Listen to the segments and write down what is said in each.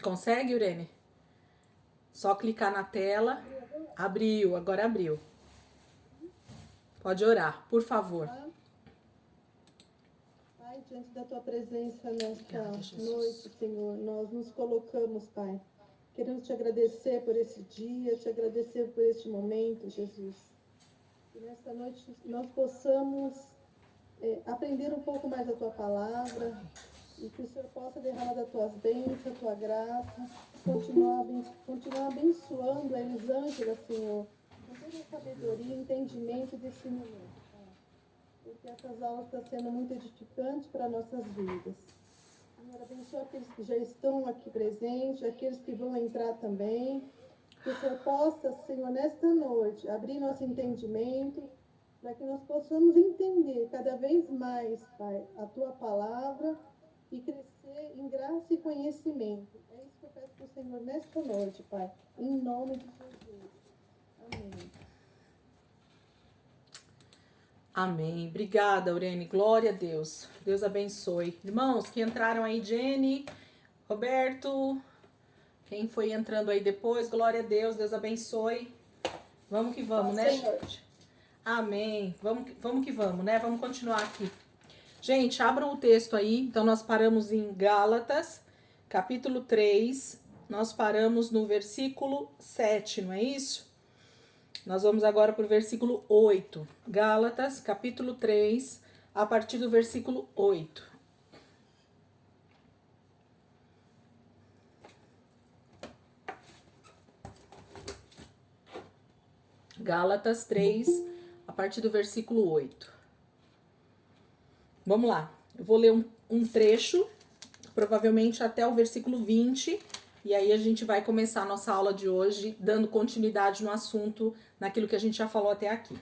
Consegue, Urene? Só clicar na tela. Abriu, agora abriu. Pode orar, por favor. Pai, diante da tua presença nesta noite, Senhor, nós nos colocamos, Pai. Queremos te agradecer por esse dia, te agradecer por este momento, Jesus. Que nesta noite nós possamos aprender um pouco mais da tua palavra e que o Senhor possa derramar das tuas bênçãos, a tua graça, continuar abençoando a Elisângela, Senhor, com toda a sabedoria e entendimento desse momento, Pai. Porque essas aulas estão sendo muito edificantes para nossas vidas. Senhor, abençoa aqueles que já estão aqui presentes, aqueles que vão entrar também. Que o Senhor possa, Senhor, nesta noite, abrir nosso entendimento, para que nós possamos entender cada vez mais, Pai, a tua palavra e crescer em graça e conhecimento. É isso que eu peço para o Senhor nesta noite, Pai, em nome de Jesus. Amém. Amém. Obrigada, Aurene. Glória a Deus. Deus abençoe. Irmãos que entraram aí, Jenny, Roberto, quem foi entrando aí depois, glória a Deus, Deus abençoe. Vamos que vamos, né, gente? Amém. Vamos que vamos, né? Vamos continuar aqui. Gente, abram o texto aí. Então, nós paramos em Gálatas, capítulo 3. Nós paramos no versículo 7, não é isso? Nós vamos agora para o versículo 8. Gálatas, capítulo 3, a partir do versículo 8. Gálatas 3, a partir do versículo 8. Vamos lá. Eu vou ler um trecho, provavelmente até o versículo 20. E aí a gente vai começar a nossa aula de hoje, dando continuidade no assunto, naquilo que a gente já falou até aqui.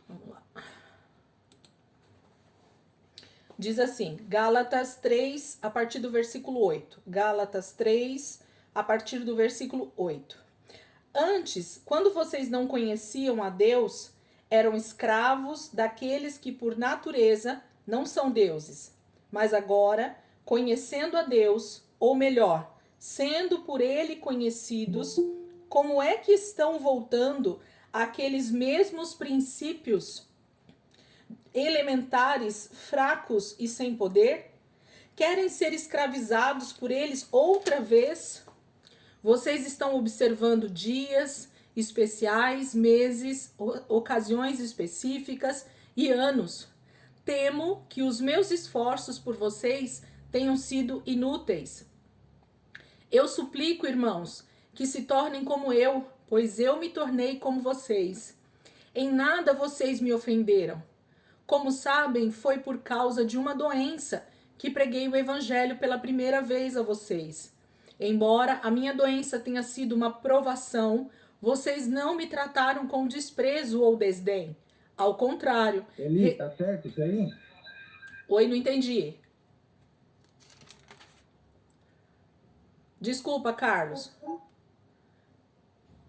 Vamos lá. Diz assim, Gálatas 3, a partir do versículo 8. Gálatas 3, a partir do versículo 8. Antes, quando vocês não conheciam a Deus, eram escravos daqueles que por natureza não são deuses. Mas agora, conhecendo a Deus, ou melhor, sendo por ele conhecidos, como é que estão voltando àqueles mesmos princípios elementares, fracos e sem poder? Querem ser escravizados por eles outra vez? Vocês estão observando dias especiais, meses, ocasiões específicas e anos. Temo que os meus esforços por vocês tenham sido inúteis. Eu suplico, irmãos, que se tornem como eu, pois eu me tornei como vocês. Em nada vocês me ofenderam. Como sabem, foi por causa de uma doença que preguei o evangelho pela primeira vez a vocês. Embora a minha doença tenha sido uma provação, vocês não me trataram com desprezo ou desdém. Ao contrário. Eli, tá certo isso aí? Oi, não entendi. Desculpa, Carlos.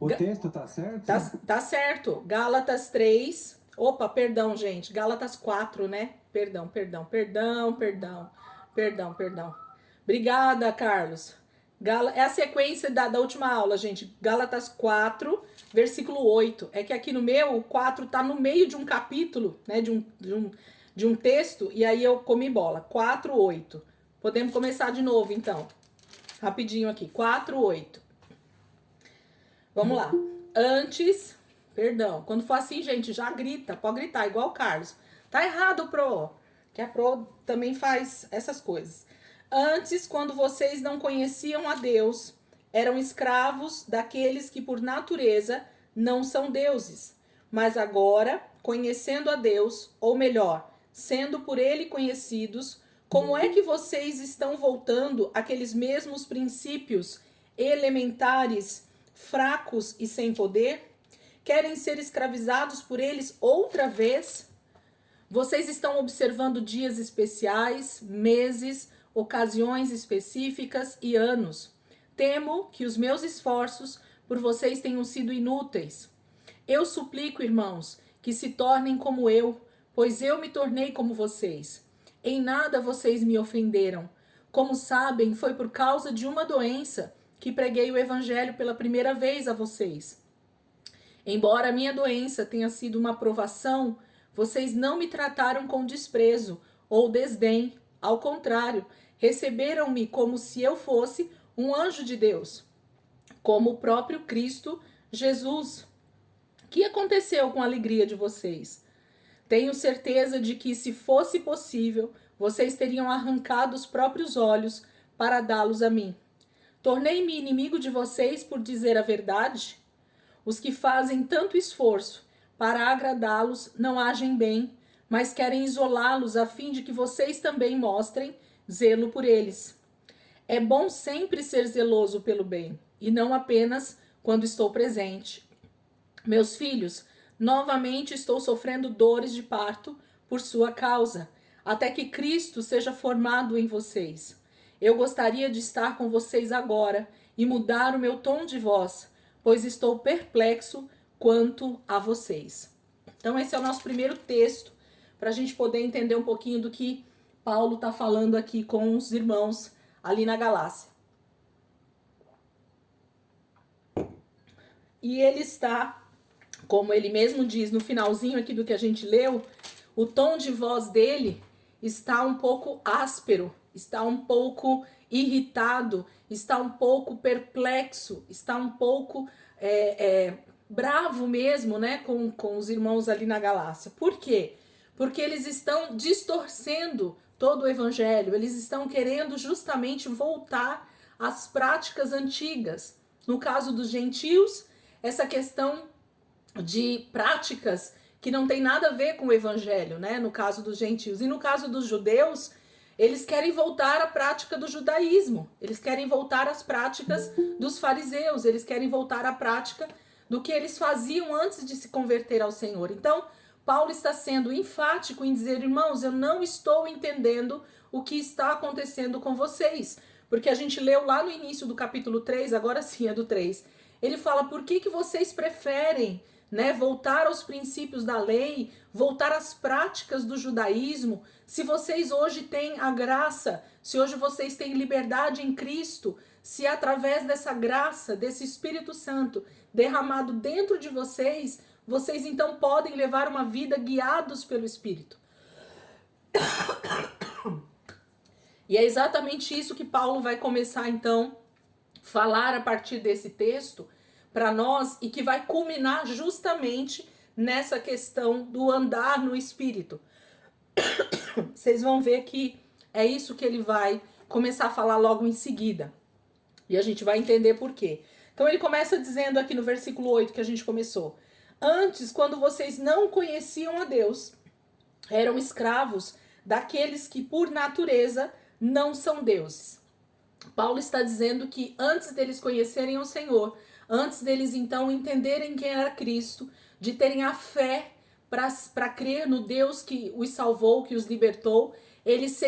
O texto tá certo? Tá certo. Gálatas 3. Opa, perdão, gente. Gálatas 4, né? Perdão. Obrigada, Carlos. É a sequência da última aula, gente. Gálatas 4, versículo 8. É que aqui no meu, o 4 tá no meio de um capítulo, né? De um texto, e aí eu comi bola. 4, 8. Podemos começar de novo, então. Rapidinho aqui. 4, 8. Vamos lá. Antes, perdão. Quando for assim, gente, já grita. Pode gritar, igual o Carlos. Tá errado, Pro. Que a Pro também faz essas coisas. Antes, quando vocês não conheciam a Deus, eram escravos daqueles que por natureza não são deuses. Mas agora, conhecendo a Deus, ou melhor, sendo por ele conhecidos, como é que vocês estão voltando àqueles mesmos princípios elementares, fracos e sem poder? Querem ser escravizados por eles outra vez? Vocês estão observando dias especiais, meses, ocasiões específicas e anos. Temo que os meus esforços por vocês tenham sido inúteis. Eu suplico, irmãos, que se tornem como eu, pois eu me tornei como vocês. Em nada vocês me ofenderam. Como sabem, foi por causa de uma doença que preguei o evangelho pela primeira vez a vocês. Embora a minha doença tenha sido uma provação, vocês não me trataram com desprezo ou desdém. Ao contrário, receberam-me como se eu fosse um anjo de Deus, como o próprio Cristo Jesus. O que aconteceu com a alegria de vocês? Tenho certeza de que, se fosse possível, vocês teriam arrancado os próprios olhos para dá-los a mim. Tornei-me inimigo de vocês por dizer a verdade? Os que fazem tanto esforço para agradá-los não agem bem, mas querem isolá-los a fim de que vocês também mostrem zelo por eles. É bom sempre ser zeloso pelo bem, e não apenas quando estou presente. Meus filhos, novamente estou sofrendo dores de parto por sua causa, até que Cristo seja formado em vocês. Eu gostaria de estar com vocês agora e mudar o meu tom de voz, pois estou perplexo quanto a vocês. Então esse é o nosso primeiro texto, para a gente poder entender um pouquinho do que Paulo está falando aqui com os irmãos ali na Galácia. E ele está, como ele mesmo diz no finalzinho aqui do que a gente leu, o tom de voz dele está um pouco áspero, está um pouco irritado, está um pouco perplexo, está um pouco bravo mesmo, né, com os irmãos ali na Galácia. Por quê? Porque eles estão distorcendo todo o evangelho, eles estão querendo justamente voltar às práticas antigas. No caso dos gentios, essa questão de práticas que não tem nada a ver com o evangelho, né? No caso dos gentios. E no caso dos judeus, eles querem voltar à prática do judaísmo, eles querem voltar às práticas dos fariseus, eles querem voltar à prática do que eles faziam antes de se converter ao Senhor. Então, Paulo está sendo enfático em dizer, irmãos, eu não estou entendendo o que está acontecendo com vocês. Porque a gente leu lá no início do capítulo 3, agora sim é do 3. Ele fala, por que vocês preferem, né, voltar aos princípios da lei, voltar às práticas do judaísmo, se vocês hoje têm a graça, se hoje vocês têm liberdade em Cristo, se através dessa graça, desse Espírito Santo derramado dentro de vocês, vocês então podem levar uma vida guiados pelo Espírito. E é exatamente isso que Paulo vai começar então a falar a partir desse texto para nós e que vai culminar justamente nessa questão do andar no Espírito. Vocês vão ver que é isso que ele vai começar a falar logo em seguida. E a gente vai entender por quê. Então ele começa dizendo aqui no versículo 8 que a gente começou. Antes, quando vocês não conheciam a Deus, eram escravos daqueles que por natureza não são deuses. Paulo está dizendo que antes deles conhecerem o Senhor, antes deles então entenderem quem era Cristo, de terem a fé para crer no Deus que os salvou, que os libertou, eles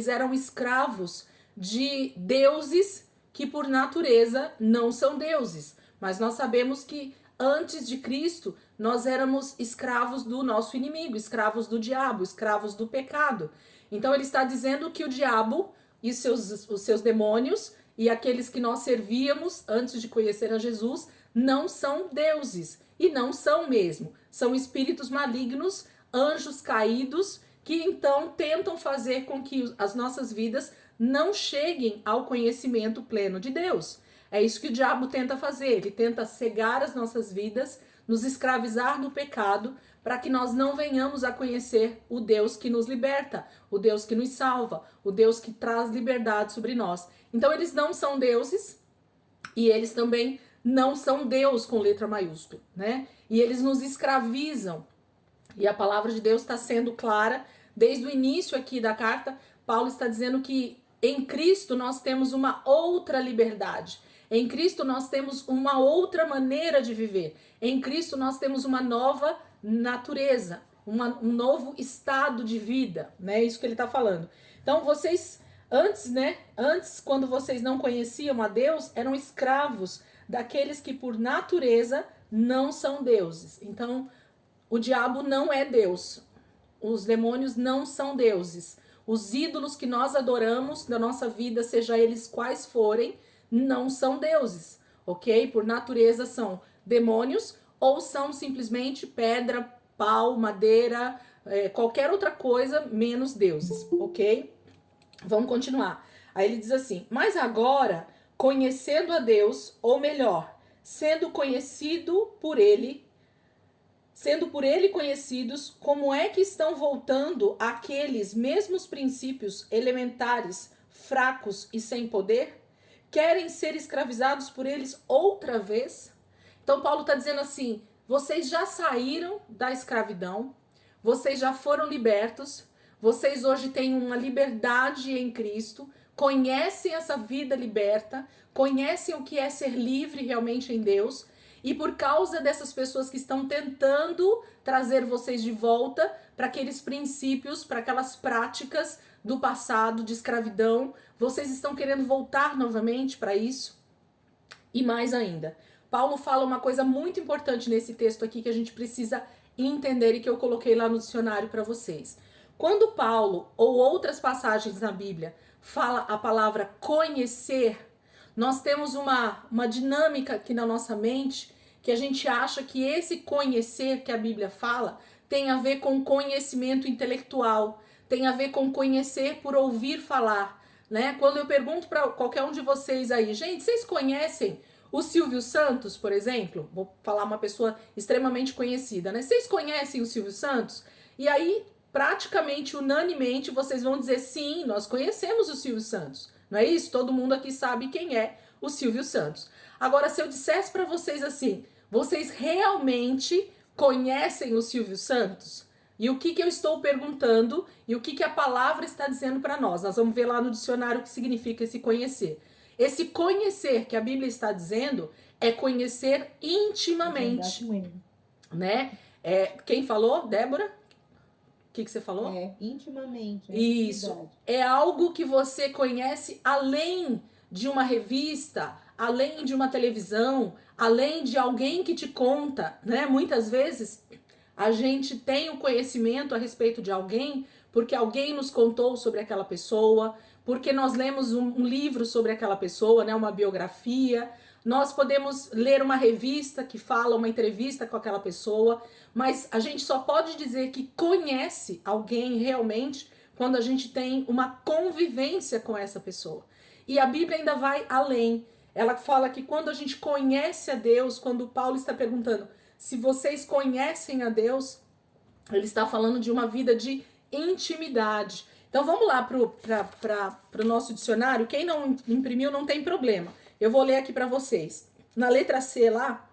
eram escravos de deuses que por natureza não são deuses. Mas nós sabemos que antes de Cristo, nós éramos escravos do nosso inimigo, escravos do diabo, escravos do pecado. Então ele está dizendo que o diabo e os seus demônios e aqueles que nós servíamos antes de conhecer a Jesus não são deuses. E não são mesmo. São espíritos malignos, anjos caídos, que então tentam fazer com que as nossas vidas não cheguem ao conhecimento pleno de Deus. É isso que o diabo tenta fazer, ele tenta cegar as nossas vidas, nos escravizar no pecado, para que nós não venhamos a conhecer o Deus que nos liberta, o Deus que nos salva, o Deus que traz liberdade sobre nós. Então eles não são deuses e eles também não são Deus com letra maiúscula, né? E eles nos escravizam. E a palavra de Deus está sendo clara, desde o início aqui da carta, Paulo está dizendo que em Cristo nós temos uma outra liberdade. Em Cristo nós temos uma outra maneira de viver. Em Cristo nós temos uma nova natureza, um novo estado de vida, né? Isso que ele está falando. Então vocês, antes, quando vocês não conheciam a Deus, eram escravos daqueles que por natureza não são deuses. Então, o diabo não é Deus. Os demônios não são deuses. Os ídolos que nós adoramos na nossa vida, seja eles quais forem, não são deuses, ok? Por natureza são demônios ou são simplesmente pedra, pau, madeira, qualquer outra coisa menos deuses, ok? Vamos continuar. Aí ele diz assim: mas agora, conhecendo a Deus, ou melhor, sendo por ele conhecidos, como é que estão voltando aqueles mesmos princípios elementares, fracos e sem poder? Querem ser escravizados por eles outra vez? Então Paulo está dizendo assim: vocês já saíram da escravidão, vocês já foram libertos, vocês hoje têm uma liberdade em Cristo, conhecem essa vida liberta, conhecem o que é ser livre realmente em Deus, e por causa dessas pessoas que estão tentando trazer vocês de volta para aqueles princípios, para aquelas práticas do passado de escravidão, vocês estão querendo voltar novamente para isso? E mais ainda, Paulo fala uma coisa muito importante nesse texto aqui que a gente precisa entender e que eu coloquei lá no dicionário para vocês. Quando Paulo ou outras passagens na Bíblia fala a palavra conhecer, nós temos uma dinâmica aqui na nossa mente que a gente acha que esse conhecer que a Bíblia fala tem a ver com conhecimento intelectual, tem a ver com conhecer por ouvir falar, né? Quando eu pergunto para qualquer um de vocês aí, gente, vocês conhecem o Silvio Santos, por exemplo? Vou falar uma pessoa extremamente conhecida, né? Vocês conhecem o Silvio Santos? E aí, praticamente unanimemente, vocês vão dizer sim, nós conhecemos o Silvio Santos. Não é isso? Todo mundo aqui sabe quem é o Silvio Santos. Agora, se eu dissesse para vocês assim, vocês realmente conhecem o Silvio Santos? E o que eu estou perguntando e o que a palavra está dizendo para nós? Nós vamos ver lá no dicionário o que significa esse conhecer. Esse conhecer que a Bíblia está dizendo é conhecer intimamente, né? Quem falou? Débora? O que você falou? Intimamente. Isso. É algo que você conhece além de uma revista, além de uma televisão, além de alguém que te conta, né? Muitas vezes a gente tem o conhecimento a respeito de alguém porque alguém nos contou sobre aquela pessoa, porque nós lemos um livro sobre aquela pessoa, né? Uma biografia. Nós podemos ler uma revista que fala uma entrevista com aquela pessoa, mas a gente só pode dizer que conhece alguém realmente quando a gente tem uma convivência com essa pessoa. E a Bíblia ainda vai além. Ela fala que quando a gente conhece a Deus, quando Paulo está perguntando se vocês conhecem a Deus, ele está falando de uma vida de intimidade. Então vamos lá para o nosso dicionário. Quem não imprimiu não tem problema. Eu vou ler aqui para vocês. Na letra C lá,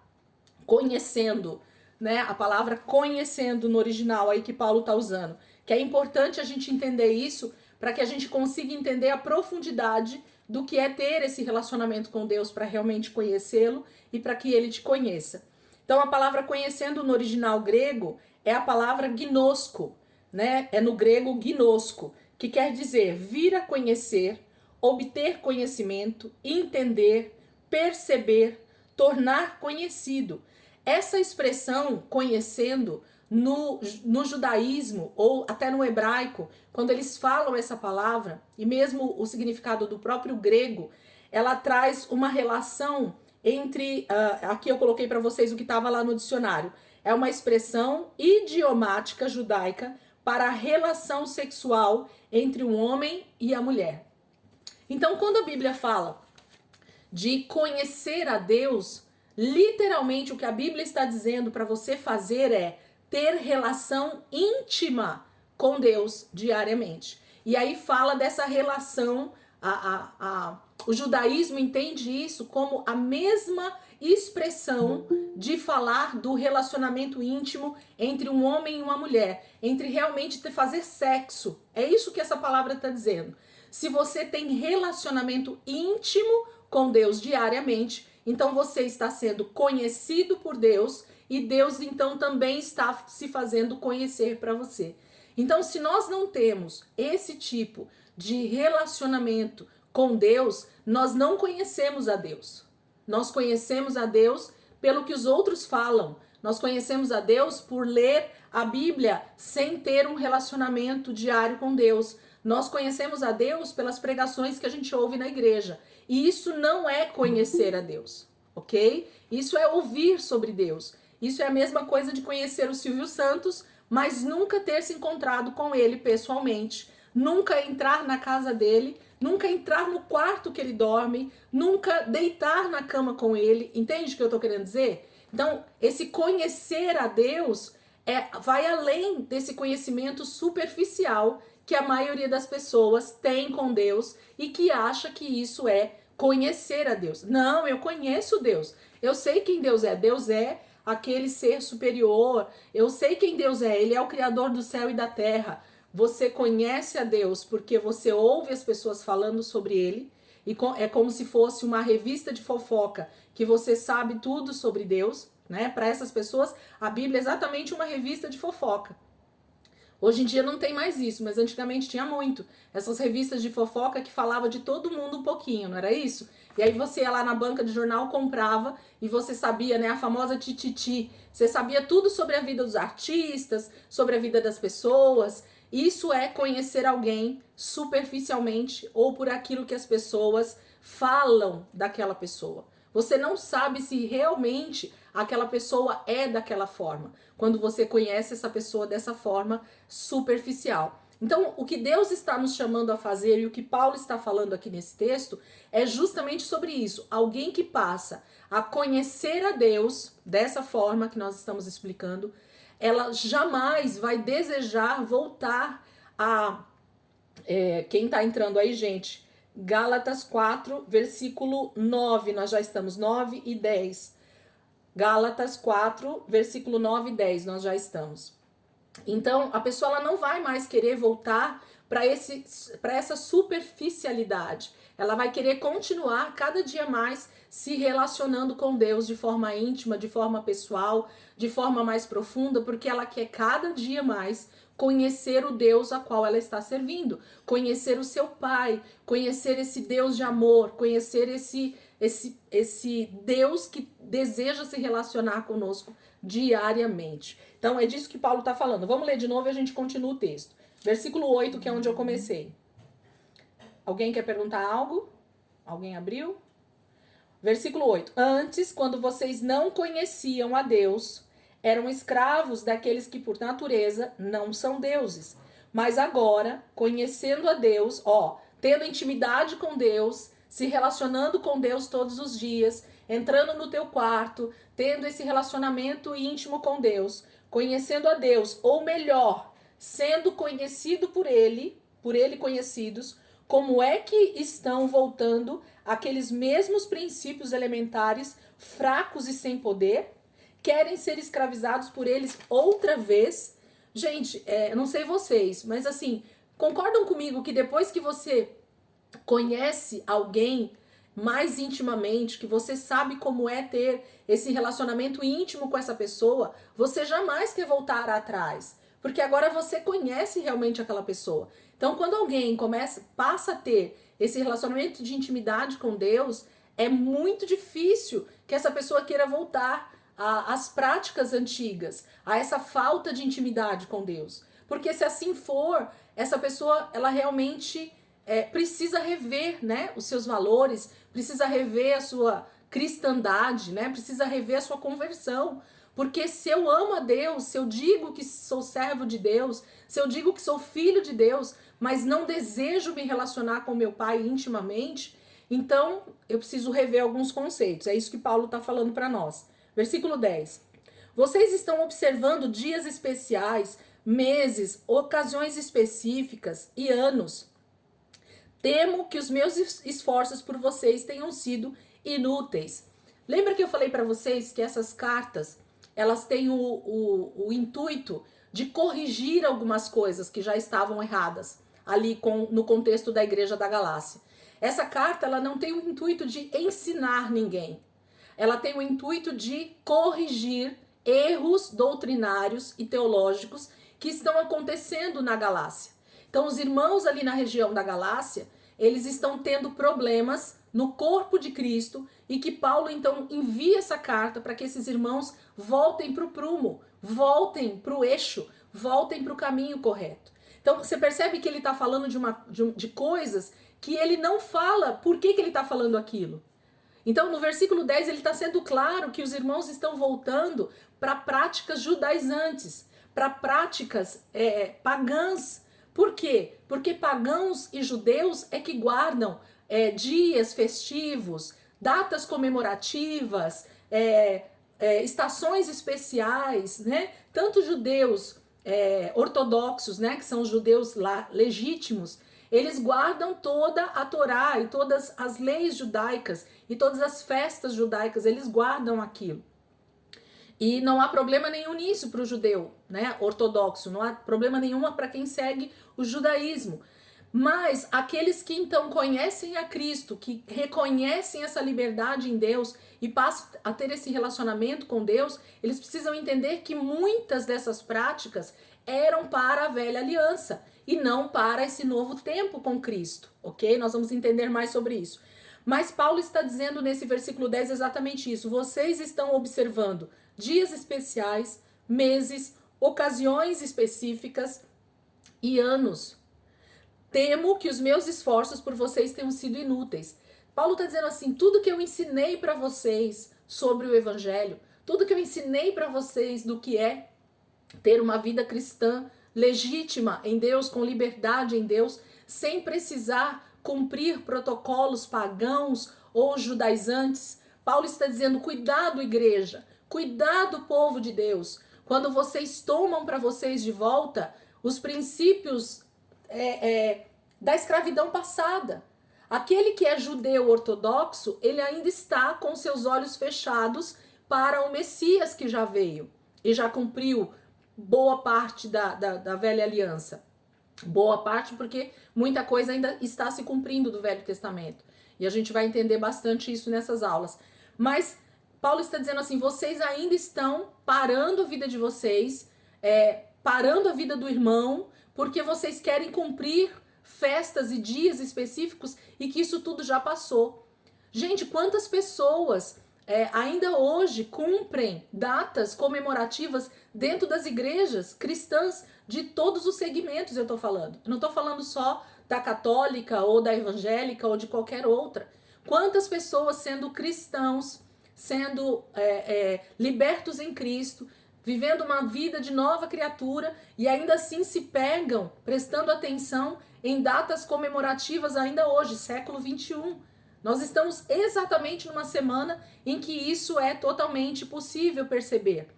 conhecendo, né? A palavra conhecendo no original aí que Paulo está usando. Que é importante a gente entender isso para que a gente consiga entender a profundidade do que é ter esse relacionamento com Deus para realmente conhecê-lo e para que ele te conheça. Então a palavra conhecendo no original grego é a palavra gnosko, né? É no grego gnosko, que quer dizer vir a conhecer, obter conhecimento, entender, perceber, tornar conhecido. Essa expressão conhecendo no judaísmo ou até no hebraico, quando eles falam essa palavra, e mesmo o significado do próprio grego, ela traz uma relação entre, aqui eu coloquei para vocês o que estava lá no dicionário, é uma expressão idiomática judaica para a relação sexual entre o homem e a mulher. Então, quando a Bíblia fala de conhecer a Deus, literalmente o que a Bíblia está dizendo para você fazer é ter relação íntima com Deus diariamente. E aí fala dessa relação, o judaísmo entende isso como a mesma expressão de falar do relacionamento íntimo entre um homem e uma mulher, entre realmente fazer sexo. É isso que essa palavra está dizendo. Se você tem relacionamento íntimo com Deus diariamente, então você está sendo conhecido por Deus e Deus então também está se fazendo conhecer para você. Então, se nós não temos esse tipo de relacionamento com Deus, nós não conhecemos a Deus. Nós conhecemos a Deus pelo que os outros falam. Nós conhecemos a Deus por ler a Bíblia sem ter um relacionamento diário com Deus. nós conhecemos a Deus pelas pregações que a gente ouve na igreja. E isso não é conhecer a Deus, ok? Isso é ouvir sobre Deus. Isso é a mesma coisa de conhecer o Silvio Santos, mas nunca ter se encontrado com ele pessoalmente, nunca entrar na casa dele, nunca entrar no quarto que ele dorme, nunca deitar na cama com ele. Entende o que eu tô querendo dizer? Então, esse conhecer a Deus vai além desse conhecimento superficial que a maioria das pessoas tem com Deus e que acha que isso é conhecer a Deus. Não, eu conheço Deus. Eu sei quem Deus é. Deus é aquele ser superior. Eu sei quem Deus é. Ele é o criador do céu e da terra. Você conhece a Deus porque você ouve as pessoas falando sobre ele. E é como se fosse uma revista de fofoca que você sabe tudo sobre Deus, né? Para essas pessoas, a Bíblia é exatamente uma revista de fofoca. Hoje em dia não tem mais isso, mas antigamente tinha muito. Essas revistas de fofoca que falava de todo mundo um pouquinho, não era isso? E aí você ia lá na banca de jornal, comprava e você sabia, né, a famosa tititi. Você sabia tudo sobre a vida dos artistas, sobre a vida das pessoas. Isso é conhecer alguém superficialmente ou por aquilo que as pessoas falam daquela pessoa. Você não sabe se realmente aquela pessoa é daquela forma, quando você conhece essa pessoa dessa forma superficial. Então, o que Deus está nos chamando a fazer e o que Paulo está falando aqui nesse texto é justamente sobre isso. Alguém que passa a conhecer a Deus dessa forma que nós estamos explicando, ela jamais vai desejar voltar a... quem está entrando aí, gente? Gálatas 4, versículo 9, nós já estamos 9 e 10. Gálatas 4, versículo 9 e 10, nós já estamos. Então, a pessoa ela não vai mais querer voltar para essa superficialidade. Ela vai querer continuar cada dia mais se relacionando com Deus de forma íntima, de forma pessoal, de forma mais profunda, porque ela quer cada dia mais conhecer o Deus a qual ela está servindo, conhecer o seu Pai, conhecer esse Deus de amor, conhecer esse Deus que deseja se relacionar conosco diariamente. Então é disso que Paulo está falando. Vamos ler de novo e a gente continua o texto. Versículo 8, que é onde eu comecei. Alguém quer perguntar algo? Alguém abriu? Versículo 8. Antes, quando vocês não conheciam a Deus, eram escravos daqueles que por natureza não são deuses. Mas agora, conhecendo a Deus, tendo intimidade com Deus, se relacionando com Deus todos os dias, entrando no teu quarto, tendo esse relacionamento íntimo com Deus, conhecendo a Deus, ou melhor, sendo conhecido por ele conhecidos, como é que estão voltando aqueles mesmos princípios elementares, fracos e sem poder? Querem ser escravizados por eles outra vez? Gente, eu não sei vocês, mas assim, concordam comigo que depois que você conhece alguém mais intimamente, que você sabe como é ter esse relacionamento íntimo com essa pessoa, você jamais quer voltar atrás, porque agora você conhece realmente aquela pessoa. Então, quando alguém passa a ter esse relacionamento de intimidade com Deus, é muito difícil que essa pessoa queira voltar às práticas antigas, a essa falta de intimidade com Deus. Porque se assim for, essa pessoa, ela realmente precisa rever, né, os seus valores, precisa rever a sua cristandade, né, precisa rever a sua conversão. Porque se eu amo a Deus, se eu digo que sou servo de Deus, se eu digo que sou filho de Deus, mas não desejo me relacionar com meu Pai intimamente, então eu preciso rever alguns conceitos. É isso que Paulo está falando para nós. Versículo 10. Vocês estão observando dias especiais, meses, ocasiões específicas e anos. Temo que os meus esforços por vocês tenham sido inúteis. Lembra que eu falei para vocês que essas cartas, elas têm o intuito de corrigir algumas coisas que já estavam erradas ali no contexto da igreja da Galácia. Essa carta, ela não tem o intuito de ensinar ninguém. Ela tem o intuito de corrigir erros doutrinários e teológicos que estão acontecendo na Galácia. Então, os irmãos ali na região da Galácia, eles estão tendo problemas no corpo de Cristo e que Paulo, então, envia essa carta para que esses irmãos voltem para o prumo, voltem para o eixo, voltem para o caminho correto. Então você percebe que ele está falando de coisas que ele não fala por que ele está falando aquilo. Então no versículo 10 ele está sendo claro que os irmãos estão voltando para práticas judaizantes, para práticas pagãs. Por quê? Porque pagãos e judeus é que guardam dias festivos, datas comemorativas, estações especiais, né? Tanto judeus ortodoxos, né, que são os judeus lá legítimos, eles guardam toda a Torá e todas as leis judaicas e todas as festas judaicas, eles guardam aquilo. E não há problema nenhum nisso para o judeu, né, ortodoxo, não há problema nenhum para quem segue o judaísmo. Mas aqueles que então conhecem a Cristo, que reconhecem essa liberdade em Deus e passam a ter esse relacionamento com Deus, eles precisam entender que muitas dessas práticas eram para a velha aliança e não para esse novo tempo com Cristo, ok? Nós vamos entender mais sobre isso. Mas Paulo está dizendo nesse versículo 10 exatamente isso. Vocês estão observando dias especiais, meses, ocasiões específicas e anos. Temo que os meus esforços por vocês tenham sido inúteis. Paulo está dizendo assim, tudo que eu ensinei para vocês sobre o evangelho, tudo que eu ensinei para vocês do que é ter uma vida cristã legítima em Deus, com liberdade em Deus, sem precisar cumprir protocolos pagãos ou judaizantes. Paulo está dizendo, cuidado igreja, cuidado povo de Deus, quando vocês tomam para vocês de volta os princípios da escravidão passada. Aquele que é judeu ortodoxo, ele ainda está com seus olhos fechados para o Messias que já veio e já cumpriu boa parte da velha aliança. Boa parte porque muita coisa ainda está se cumprindo do Velho Testamento. E a gente vai entender bastante isso nessas aulas. Mas Paulo está dizendo assim, vocês ainda estão parando a vida de vocês, parando a vida do irmão, porque vocês querem cumprir festas e dias específicos e que isso tudo já passou. Gente, quantas pessoas ainda hoje cumprem datas comemorativas dentro das igrejas cristãs de todos os segmentos, eu estou falando. Eu não estou falando só da católica ou da evangélica ou de qualquer outra. Quantas pessoas sendo cristãos, sendo libertos em Cristo, vivendo uma vida de nova criatura e ainda assim se pegam prestando atenção em datas comemorativas ainda hoje, século 21. Nós estamos exatamente numa semana em que isso é totalmente possível perceber,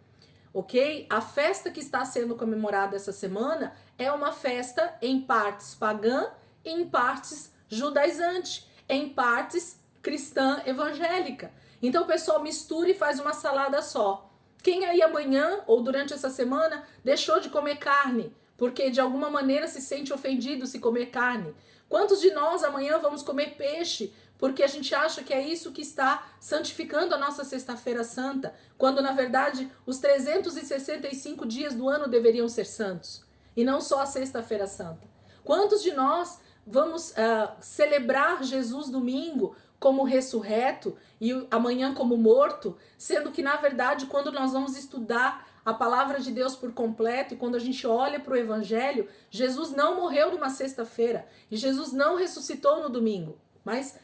ok? A festa que está sendo comemorada essa semana é uma festa em partes pagã, em partes judaizante, em partes cristã evangélica. Então o pessoal mistura e faz uma salada só. Quem aí amanhã ou durante essa semana deixou de comer carne, porque de alguma maneira se sente ofendido se comer carne? Quantos de nós amanhã vamos comer peixe, porque a gente acha que é isso que está santificando a nossa Sexta-feira Santa, quando na verdade os 365 dias do ano deveriam ser santos, e não só a Sexta-feira Santa? Quantos de nós vamos celebrar Jesus domingo como ressurreto e amanhã como morto, sendo que na verdade quando nós vamos estudar a palavra de Deus por completo e quando a gente olha para o evangelho, Jesus não morreu numa sexta-feira e Jesus não ressuscitou no domingo. Mas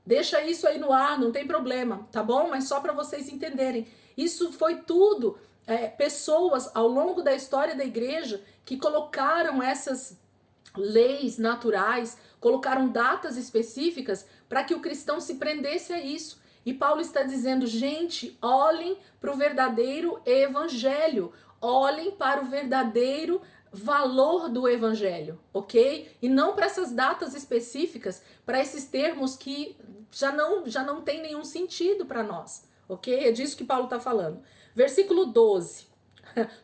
deixa isso aí no ar, não tem problema, tá bom? Mas só para vocês entenderem, isso foi tudo pessoas ao longo da história da igreja que colocaram essas leis naturais, colocaram datas específicas para que o cristão se prendesse a isso. E Paulo está dizendo, gente, olhem para o verdadeiro evangelho, olhem para o verdadeiro valor do evangelho, ok? E não para essas datas específicas, para esses termos que já não tem nenhum sentido para nós, ok? É disso que Paulo está falando. Versículo 12,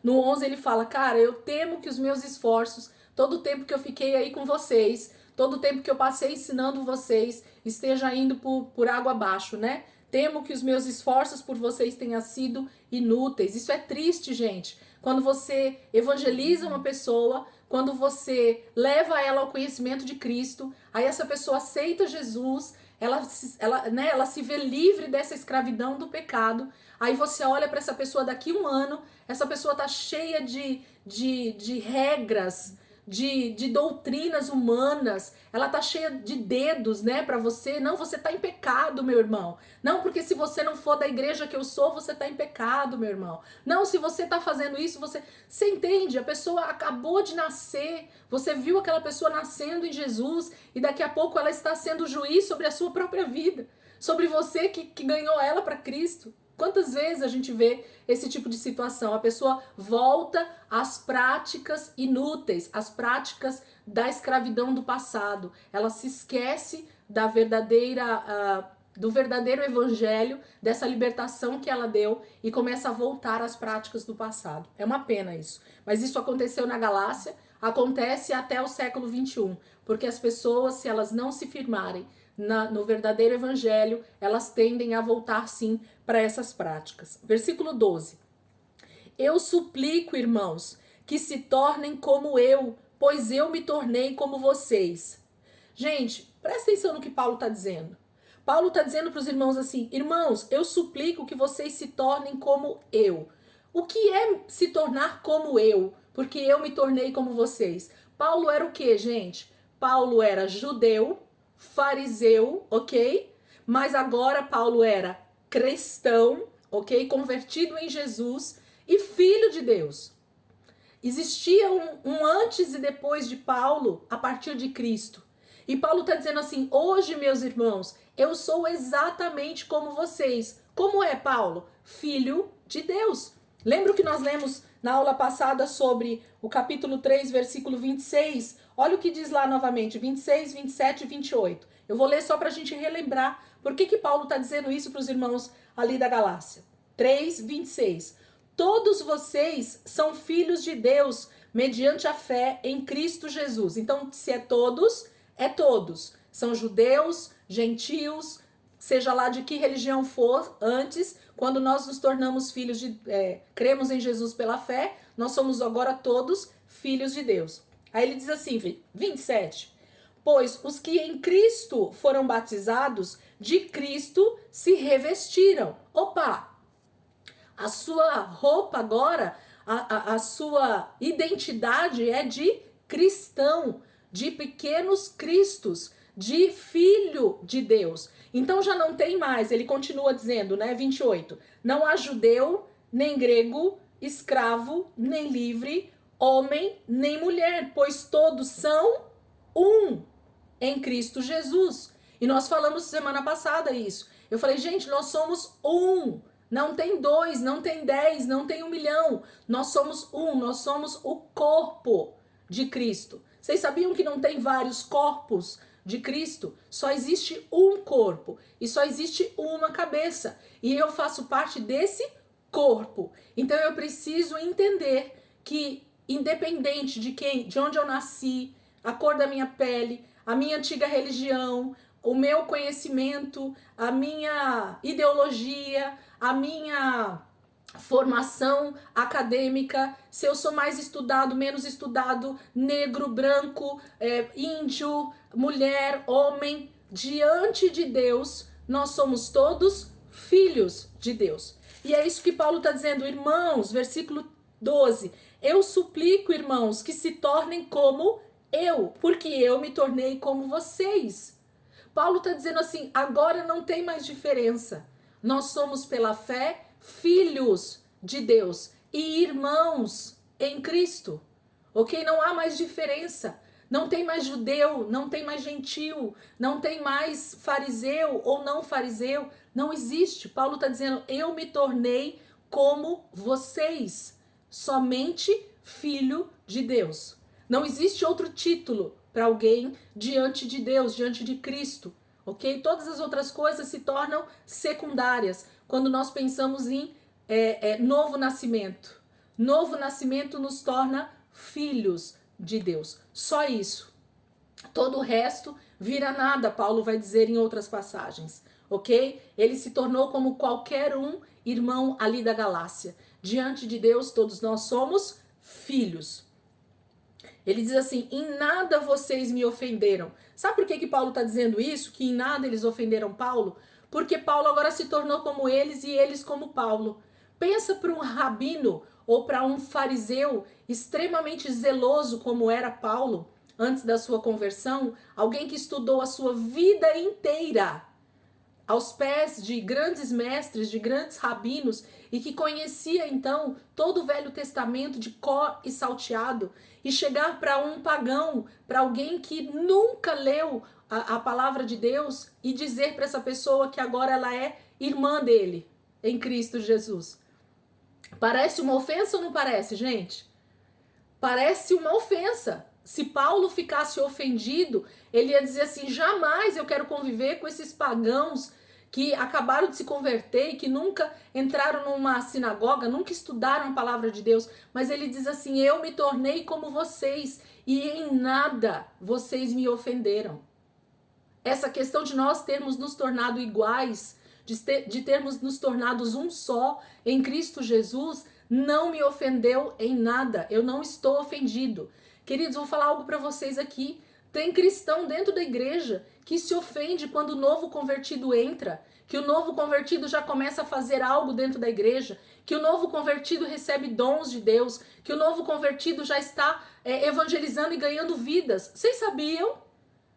no 11 ele fala, cara, eu temo que os meus esforços, todo o tempo que eu fiquei aí com vocês, todo o tempo que eu passei ensinando vocês, esteja indo por água abaixo, né? Temo que os meus esforços por vocês tenham sido inúteis. Isso é triste, gente. Quando você evangeliza uma pessoa, quando você leva ela ao conhecimento de Cristo, aí essa pessoa aceita Jesus, ela se vê livre dessa escravidão do pecado, aí você olha para essa pessoa daqui um ano, essa pessoa tá cheia de regras, de doutrinas humanas, ela tá cheia de dedos, né, para você. Não, você tá em pecado, meu irmão. Não, porque se você não for da igreja que eu sou, você tá em pecado, meu irmão. Não, se você tá fazendo isso, você entende? A pessoa acabou de nascer, você viu aquela pessoa nascendo em Jesus e daqui a pouco ela está sendo juiz sobre a sua própria vida, sobre você que ganhou ela para Cristo. Quantas vezes a gente vê esse tipo de situação? A pessoa volta às práticas inúteis, às práticas da escravidão do passado. Ela se esquece da do verdadeiro evangelho, dessa libertação que ela deu e começa a voltar às práticas do passado. É uma pena isso. Mas isso aconteceu na Galácia, acontece até o século 21, porque as pessoas, se elas não se firmarem no verdadeiro evangelho, elas tendem a voltar sim para essas práticas. Versículo 12. Eu suplico, irmãos, que se tornem como eu, pois eu me tornei como vocês. Gente, presta atenção no que Paulo está dizendo. Paulo está dizendo para os irmãos assim: irmãos, eu suplico que vocês se tornem como eu. O que é se tornar como eu? Porque eu me tornei como vocês. Paulo era o que, gente? Paulo era judeu, fariseu, ok? Mas agora Paulo era cristão, ok? Convertido em Jesus e filho de Deus. Existia um antes e depois de Paulo a partir de Cristo. E Paulo está dizendo assim: hoje, meus irmãos, eu sou exatamente como vocês. Como é Paulo? Filho de Deus. Lembra o que nós lemos na aula passada sobre o capítulo 3, versículo 26? Olha o que diz lá novamente, 26, 27 e 28. Eu vou ler só para a gente relembrar por que Paulo está dizendo isso para os irmãos ali da Galácia. 3, 26. Todos vocês são filhos de Deus mediante a fé em Cristo Jesus. Então, se é todos, é todos. São judeus, gentios, seja lá de que religião for antes, quando nós nos tornamos filhos cremos em Jesus pela fé, nós somos agora todos filhos de Deus. Aí ele diz assim, 27, pois os que em Cristo foram batizados, de Cristo se revestiram. Opa! A sua roupa agora, a sua identidade é de cristão, de pequenos cristos, de filho de Deus. Então já não tem mais, ele continua dizendo, né, 28, não há judeu, nem grego, escravo, nem livre, homem, nem mulher, pois todos são um em Cristo Jesus. E nós falamos semana passada isso. Eu falei, gente, nós somos um. Não tem 2, não tem 10, não tem 1 milhão. Nós somos um, nós somos o corpo de Cristo. Vocês sabiam que não tem vários corpos de Cristo? Só existe um corpo e só existe uma cabeça. E eu faço parte desse corpo. Então eu preciso entender que, independente de onde eu nasci, a cor da minha pele, a minha antiga religião, o meu conhecimento, a minha ideologia, a minha formação acadêmica, se eu sou mais estudado, menos estudado, negro, branco, índio, mulher, homem, diante de Deus, nós somos todos filhos de Deus. E é isso que Paulo está dizendo, irmãos, versículo 12, eu suplico, irmãos, que se tornem como eu, porque eu me tornei como vocês. Paulo está dizendo assim, agora não tem mais diferença. Nós somos pela fé filhos de Deus e irmãos em Cristo, ok? Não há mais diferença. Não tem mais judeu, não tem mais gentil, não tem mais fariseu ou não fariseu. Não existe. Paulo está dizendo, eu me tornei como vocês, somente filho de Deus. Não existe outro título para alguém diante de Deus, diante de Cristo, ok? Todas as outras coisas se tornam secundárias quando nós pensamos em novo nascimento. Novo nascimento nos torna filhos de Deus. Só isso. Todo o resto vira nada, Paulo vai dizer em outras passagens, ok? Ele se tornou como qualquer um irmão ali da Galácia. Diante de Deus, todos nós somos filhos. Ele diz assim, em nada vocês me ofenderam. Sabe por que Paulo está dizendo isso? Que em nada eles ofenderam Paulo? Porque Paulo agora se tornou como eles e eles como Paulo. Pensa para um rabino ou para um fariseu extremamente zeloso como era Paulo antes da sua conversão, alguém que estudou a sua vida inteira aos pés de grandes mestres, de grandes rabinos, e que conhecia então todo o Velho Testamento de cor e salteado, e chegar para um pagão, para alguém que nunca leu a palavra de Deus, e dizer para essa pessoa que agora ela é irmã dele, em Cristo Jesus. Parece uma ofensa ou não parece, gente? Parece uma ofensa. Se Paulo ficasse ofendido, ele ia dizer assim, jamais eu quero conviver com esses pagãos que acabaram de se converter e que nunca entraram numa sinagoga, nunca estudaram a palavra de Deus. Mas ele diz assim, eu me tornei como vocês e em nada vocês me ofenderam. Essa questão de nós termos nos tornado iguais, de termos nos tornado um só em Cristo Jesus, não me ofendeu em nada. Eu não estou ofendido. Queridos, vou falar algo para vocês aqui. Tem cristão dentro da igreja que se ofende quando o novo convertido entra, que o novo convertido já começa a fazer algo dentro da igreja, que o novo convertido recebe dons de Deus, que o novo convertido já está evangelizando e ganhando vidas. Vocês sabiam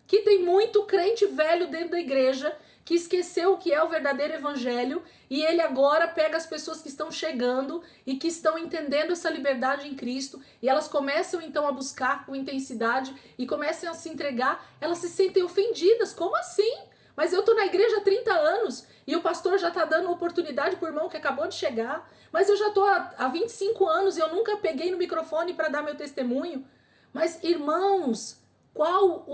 que tem muito crente velho dentro da igreja que esqueceu o que é o verdadeiro evangelho e ele agora pega as pessoas que estão chegando e que estão entendendo essa liberdade em Cristo e elas começam então a buscar com intensidade e começam a se entregar, elas se sentem ofendidas. Como assim? Mas eu tô na igreja há 30 anos e o pastor já tá dando oportunidade pro irmão que acabou de chegar, mas eu já tô há 25 anos e eu nunca peguei no microfone para dar meu testemunho. Mas irmãos, qual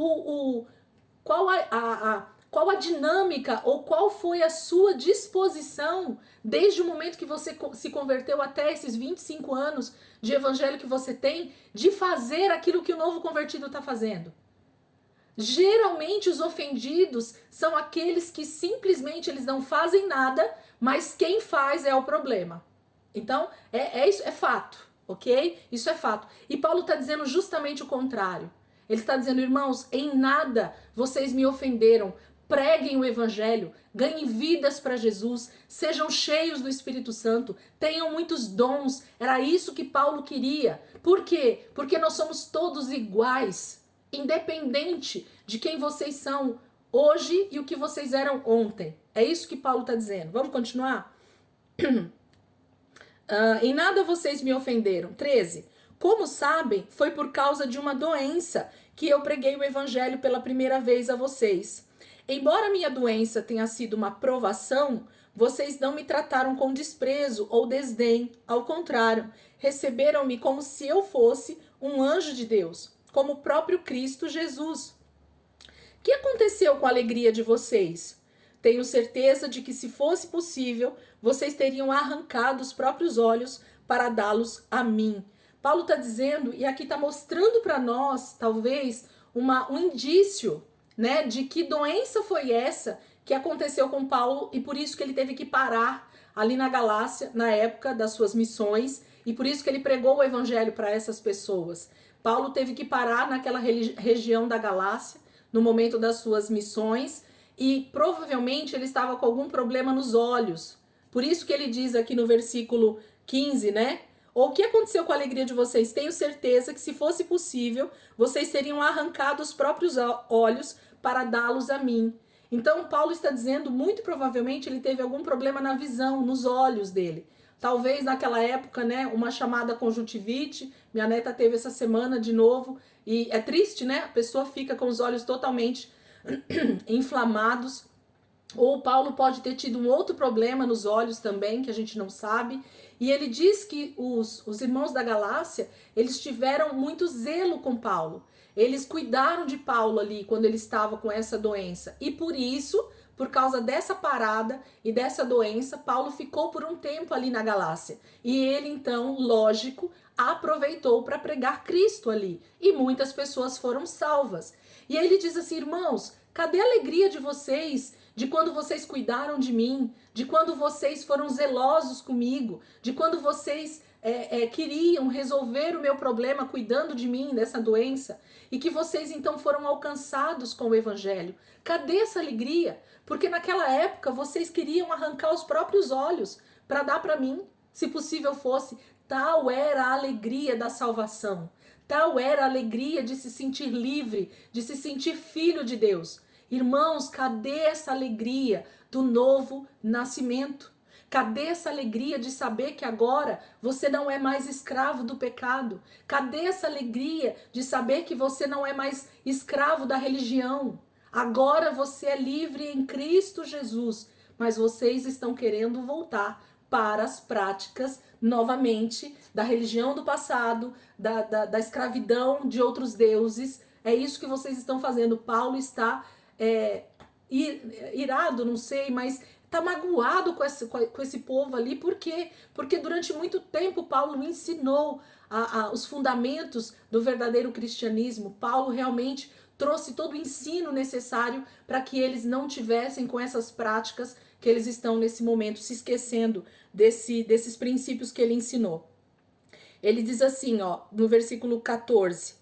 a dinâmica ou qual foi a sua disposição desde o momento que você se converteu até esses 25 anos de evangelho que você tem, de fazer aquilo que o novo convertido está fazendo? Geralmente os ofendidos são aqueles que simplesmente eles não fazem nada, mas quem faz é o problema. Então, isso é fato, ok? Isso é fato. E Paulo está dizendo justamente o contrário. Ele está dizendo, irmãos, em nada vocês me ofenderam. Preguem o evangelho, ganhem vidas para Jesus, sejam cheios do Espírito Santo, tenham muitos dons. Era isso que Paulo queria. Por quê? Porque nós somos todos iguais, independente de quem vocês são hoje e o que vocês eram ontem. É isso que Paulo está dizendo. Vamos continuar? Em nada vocês me ofenderam. 13. Como sabem, foi por causa de uma doença que eu preguei o evangelho pela primeira vez a vocês. Embora minha doença tenha sido uma provação, vocês não me trataram com desprezo ou desdém. Ao contrário, receberam-me como se eu fosse um anjo de Deus, como o próprio Cristo Jesus. O que aconteceu com a alegria de vocês? Tenho certeza de que, se fosse possível, vocês teriam arrancado os próprios olhos para dá-los a mim. Paulo está dizendo, e aqui está mostrando para nós, talvez, um indício, né, de que doença foi essa que aconteceu com Paulo e por isso que ele teve que parar ali na Galácia, na época das suas missões, e por isso que ele pregou o evangelho para essas pessoas. Paulo teve que parar naquela região da Galácia, no momento das suas missões, e provavelmente ele estava com algum problema nos olhos. Por isso que ele diz aqui no versículo 15, né? O que aconteceu com a alegria de vocês? Tenho certeza que, se fosse possível, vocês teriam arrancado os próprios olhos para dá-los a mim. Então, Paulo está dizendo, muito provavelmente, ele teve algum problema na visão, nos olhos dele. Talvez naquela época, né, uma chamada conjuntivite. Minha neta teve essa semana de novo. E é triste, né? A pessoa fica com os olhos totalmente inflamados. Ou Paulo pode ter tido um outro problema nos olhos também, que a gente não sabe. E ele diz que os irmãos da Galácia, eles tiveram muito zelo com Paulo. Eles cuidaram de Paulo ali quando ele estava com essa doença. E por isso, por causa dessa parada e dessa doença, Paulo ficou por um tempo ali na Galácia. E ele, então, lógico, aproveitou para pregar Cristo ali. E muitas pessoas foram salvas. E aí ele diz assim, irmãos, cadê a alegria de vocês? De quando vocês cuidaram de mim, de quando vocês foram zelosos comigo, de quando vocês queriam resolver o meu problema cuidando de mim, dessa doença, e que vocês então foram alcançados com o evangelho. Cadê essa alegria? Porque naquela época vocês queriam arrancar os próprios olhos para dar para mim, se possível fosse. tal era a alegria da salvação, tal era a alegria de se sentir livre, de se sentir filho de Deus. Irmãos, cadê essa alegria do novo nascimento? Cadê essa alegria de saber que agora você não é mais escravo do pecado? Cadê essa alegria de saber que você não é mais escravo da religião? Agora você é livre em Cristo Jesus, mas vocês estão querendo voltar para as práticas novamente da religião do passado, da escravidão de outros deuses. É isso que vocês estão fazendo. Paulo está irado, não sei, mas tá magoado com esse povo ali. Por quê? Porque durante muito tempo Paulo ensinou os fundamentos do verdadeiro cristianismo. Paulo realmente trouxe todo o ensino necessário para que eles não tivessem com essas práticas que eles estão nesse momento se esquecendo desses princípios que ele ensinou. Ele diz assim, ó, no versículo 14: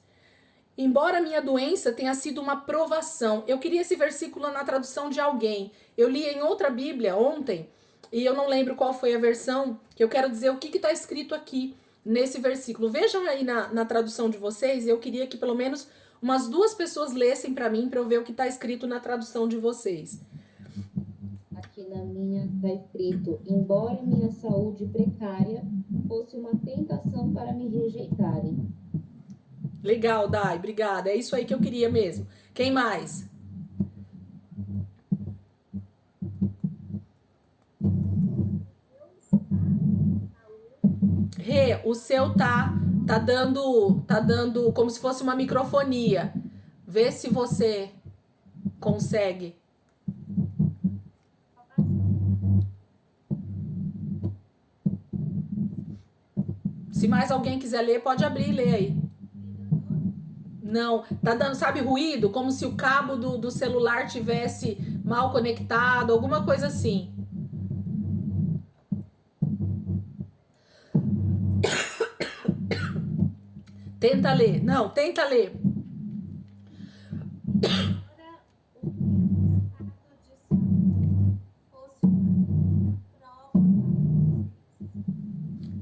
embora minha doença tenha sido uma provação. Eu queria esse versículo na tradução de alguém. Eu li em outra Bíblia ontem, e eu não lembro qual foi a versão, que eu quero dizer o que está escrito aqui nesse versículo. Vejam aí na tradução de vocês, eu queria que pelo menos umas 2 pessoas lessem para mim, para eu ver o que está escrito na tradução de vocês. Aqui na minha está escrito: embora minha saúde precária fosse uma tentação para me rejeitarem. Legal, Dai, obrigada. É isso aí que eu queria mesmo. Quem mais? Rê, o seu tá dando como se fosse uma microfonia. Vê se você consegue. Se mais alguém quiser ler, pode abrir e ler aí. Não, tá dando, sabe, ruído? Como se o cabo do celular tivesse mal conectado, alguma coisa assim. Tenta ler. Não, tenta ler.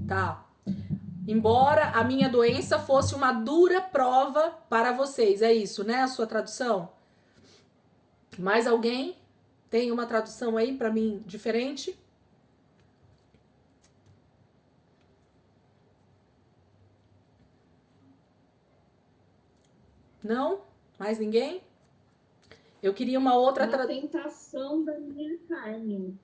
Tá. Embora a minha doença fosse uma dura prova para vocês. É isso, né? A sua tradução? Mais alguém? Tem uma tradução aí para mim diferente? Não? Mais ninguém? Eu queria uma outra tradução. Tentação da minha carne.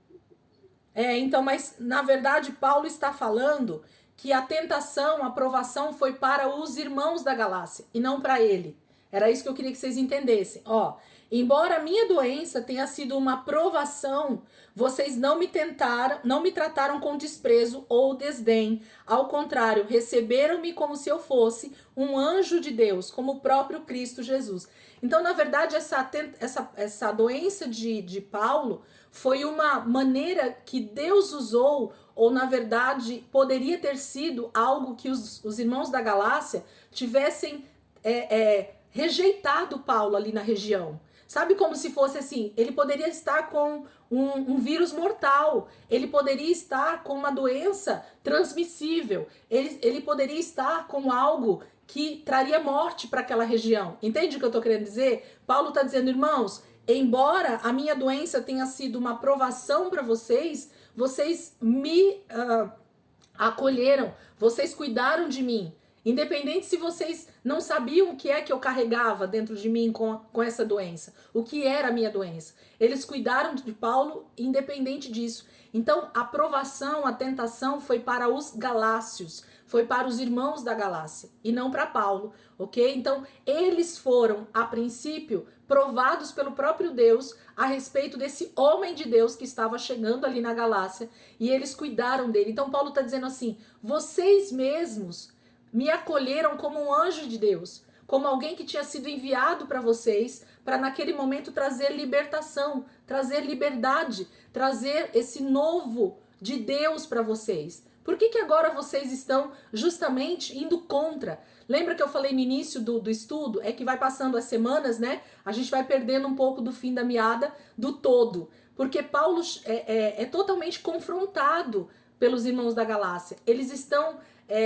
Então, mas na verdade Paulo está falando que a tentação, a provação foi para os irmãos da Galácia e não para ele. Era isso que eu queria que vocês entendessem. Ó, embora a minha doença tenha sido uma provação, vocês não me trataram com desprezo ou desdém. Ao contrário, receberam-me como se eu fosse um anjo de Deus, como o próprio Cristo Jesus. Então, na verdade, essa doença de Paulo foi uma maneira que Deus usou, ou na verdade poderia ter sido algo que os irmãos da Galácia tivessem rejeitado Paulo ali na região. Sabe, como se fosse assim, ele poderia estar com um vírus mortal, ele poderia estar com uma doença transmissível, ele poderia estar com algo que traria morte para aquela região. Entende o que eu estou querendo dizer? Paulo está dizendo, irmãos, embora a minha doença tenha sido uma provação para vocês, vocês me acolheram, vocês cuidaram de mim. Independente se vocês não sabiam o que é que eu carregava dentro de mim com essa doença, o que era a minha doença. Eles cuidaram de Paulo independente disso. Então, a provação, a tentação foi para os galácios, foi para os irmãos da Galácia e não para Paulo, ok? Então, eles foram, a princípio, provados pelo próprio Deus a respeito desse homem de Deus que estava chegando ali na Galácia e eles cuidaram dele. Então, Paulo está dizendo assim, vocês mesmos me acolheram como um anjo de Deus, como alguém que tinha sido enviado para vocês, para naquele momento trazer libertação, trazer liberdade, trazer esse novo de Deus para vocês. Por que agora vocês estão justamente indo contra? Lembra que eu falei no início do estudo? É que vai passando as semanas, né? A gente vai perdendo um pouco do fim da meada do todo. Porque Paulo é totalmente confrontado pelos irmãos da Galácia. Eles estão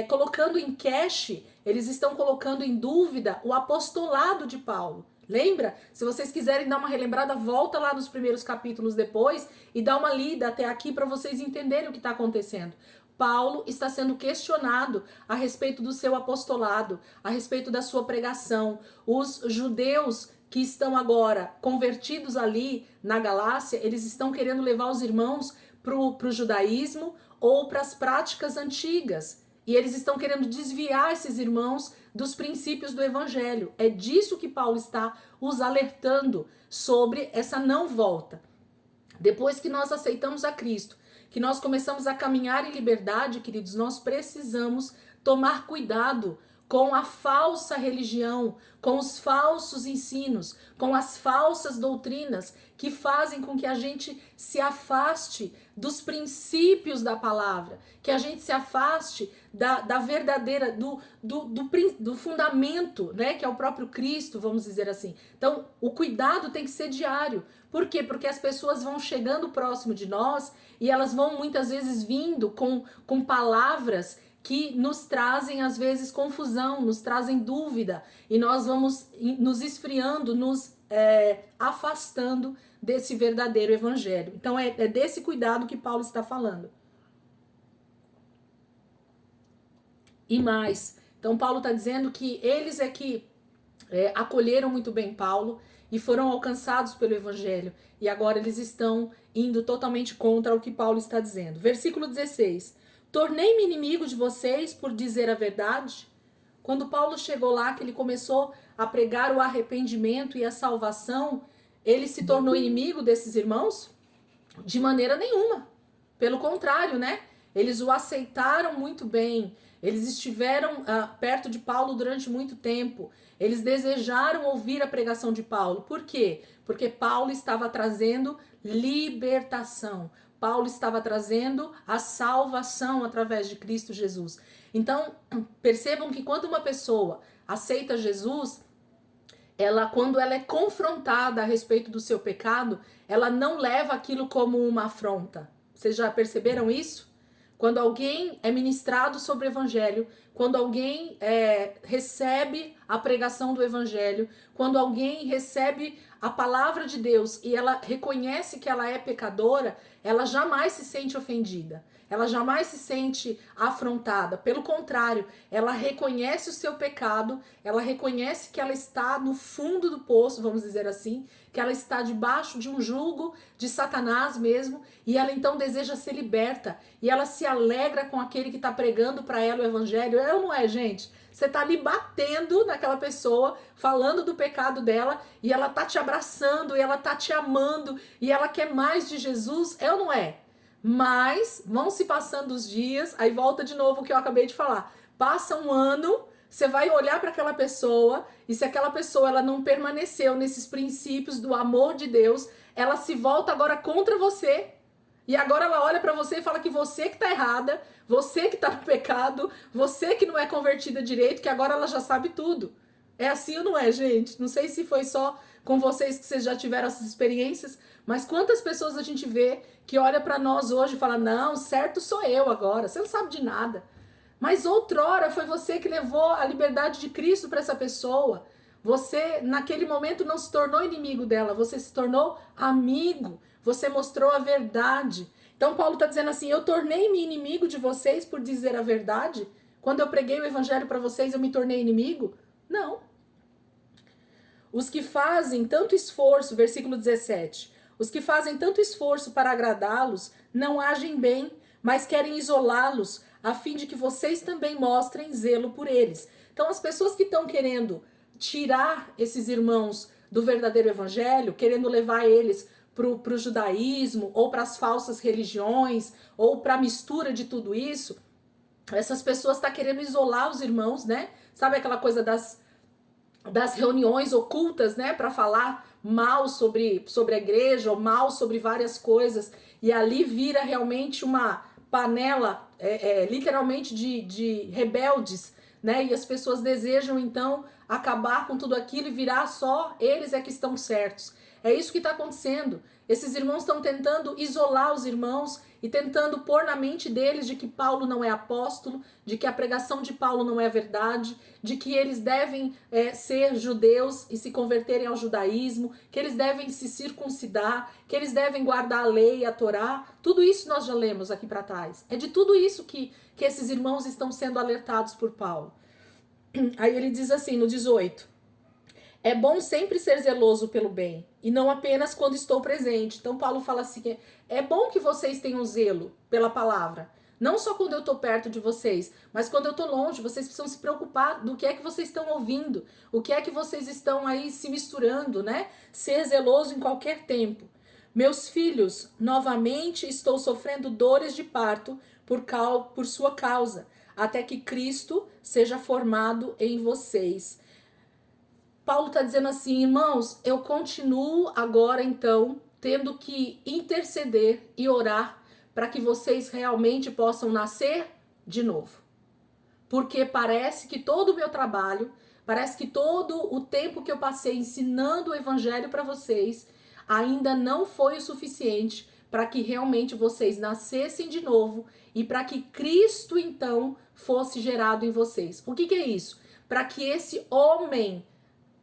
colocando em cache, eles estão colocando em dúvida o apostolado de Paulo. Lembra? Se vocês quiserem dar uma relembrada, volta lá nos primeiros capítulos depois e dá uma lida até aqui para vocês entenderem o que está acontecendo. Paulo está sendo questionado a respeito do seu apostolado, a respeito da sua pregação. Os judeus que estão agora convertidos ali na Galácia, eles estão querendo levar os irmãos para o judaísmo ou para as práticas antigas. E eles estão querendo desviar esses irmãos dos princípios do evangelho. É disso que Paulo está os alertando sobre essa não volta. Depois que nós aceitamos a Cristo, que nós começamos a caminhar em liberdade, queridos, nós precisamos tomar cuidado com a falsa religião, com os falsos ensinos, com as falsas doutrinas que fazem com que a gente se afaste dos princípios da palavra, que a gente se afaste da verdadeira, do fundamento, né, que é o próprio Cristo, vamos dizer assim. Então, o cuidado tem que ser diário. Por quê? Porque as pessoas vão chegando próximo de nós e elas vão muitas vezes vindo com palavras que nos trazem, às vezes, confusão, nos trazem dúvida, e nós vamos nos esfriando, nos afastando desse verdadeiro evangelho. Então, é desse cuidado que Paulo está falando. E mais, então Paulo está dizendo que eles é que acolheram muito bem Paulo e foram alcançados pelo evangelho, e agora eles estão indo totalmente contra o que Paulo está dizendo. Versículo 16. Tornei-me inimigo de vocês por dizer a verdade? Quando Paulo chegou lá, que ele começou a pregar o arrependimento e a salvação, ele se tornou inimigo desses irmãos? De maneira nenhuma. Pelo contrário, né? Eles o aceitaram muito bem. Eles estiveram perto de Paulo durante muito tempo. Eles desejaram ouvir a pregação de Paulo. Por quê? Porque Paulo estava trazendo libertação. Paulo estava trazendo a salvação através de Cristo Jesus. Então, percebam que quando uma pessoa aceita Jesus, quando ela é confrontada a respeito do seu pecado, ela não leva aquilo como uma afronta. Vocês já perceberam isso? Quando alguém é ministrado sobre o evangelho, quando alguém recebe a pregação do evangelho, quando alguém recebe a palavra de Deus e ela reconhece que ela é pecadora, ela jamais se sente ofendida, ela jamais se sente afrontada. Pelo contrário, ela reconhece o seu pecado, ela reconhece que ela está no fundo do poço, vamos dizer assim, que ela está debaixo de um jugo de Satanás mesmo, e ela então deseja ser liberta, e ela se alegra com aquele que está pregando para ela o evangelho. É ou não é, gente? Você tá ali batendo naquela pessoa, falando do pecado dela, e ela tá te abraçando, e ela tá te amando, e ela quer mais de Jesus, é ou não é? Mas vão se passando os dias, aí volta de novo o que eu acabei de falar. Passa um ano, você vai olhar para aquela pessoa, e se aquela pessoa ela não permaneceu nesses princípios do amor de Deus, ela se volta agora contra você. E agora ela olha para você e fala que você que tá errada, você que tá no pecado, você que não é convertida direito, que agora ela já sabe tudo. É assim ou não é, gente? Não sei se foi só com vocês que vocês já tiveram essas experiências, mas quantas pessoas a gente vê que olha para nós hoje e fala, não, certo sou eu agora, você não sabe de nada. Mas outrora foi você que levou a liberdade de Cristo para essa pessoa. Você, naquele momento, não se tornou inimigo dela, você se tornou amigo. Você mostrou a verdade. Então Paulo está dizendo assim, eu tornei-me inimigo de vocês por dizer a verdade? Quando eu preguei o evangelho para vocês, eu me tornei inimigo? Não. Os que fazem tanto esforço, versículo 17, os que fazem tanto esforço para agradá-los não agem bem, mas querem isolá-los, a fim de que vocês também mostrem zelo por eles. Então as pessoas que estão querendo tirar esses irmãos do verdadeiro evangelho, querendo levar eles para o judaísmo, ou para as falsas religiões, ou para a mistura de tudo isso, essas pessoas estão querendo isolar os irmãos, né? Sabe aquela coisa das reuniões ocultas, né? Para falar mal sobre a igreja, ou mal sobre várias coisas, e ali vira realmente uma panela, literalmente de rebeldes, né? E as pessoas desejam então acabar com tudo aquilo e virar só eles é que estão certos. É isso que está acontecendo. Esses irmãos estão tentando isolar os irmãos e tentando pôr na mente deles de que Paulo não é apóstolo, de que a pregação de Paulo não é verdade, de que eles devem ser judeus e se converterem ao judaísmo, que eles devem se circuncidar, que eles devem guardar a lei, a Torá. Tudo isso nós já lemos aqui para trás. É de tudo isso que esses irmãos estão sendo alertados por Paulo. Aí ele diz assim no 18: é bom sempre ser zeloso pelo bem, e não apenas quando estou presente. Então Paulo fala assim, é bom que vocês tenham zelo pela palavra. Não só quando eu estou perto de vocês, mas quando eu estou longe, vocês precisam se preocupar do que é que vocês estão ouvindo, o que é que vocês estão aí se misturando, né? Ser zeloso em qualquer tempo. Meus filhos, novamente estou sofrendo dores de parto por sua causa, até que Cristo seja formado em vocês. Paulo está dizendo assim, irmãos, eu continuo agora então tendo que interceder e orar para que vocês realmente possam nascer de novo. Porque parece que todo o meu trabalho, parece que todo o tempo que eu passei ensinando o evangelho para vocês ainda não foi o suficiente para que realmente vocês nascessem de novo e para que Cristo então fosse gerado em vocês. O que é isso? Para que esse homem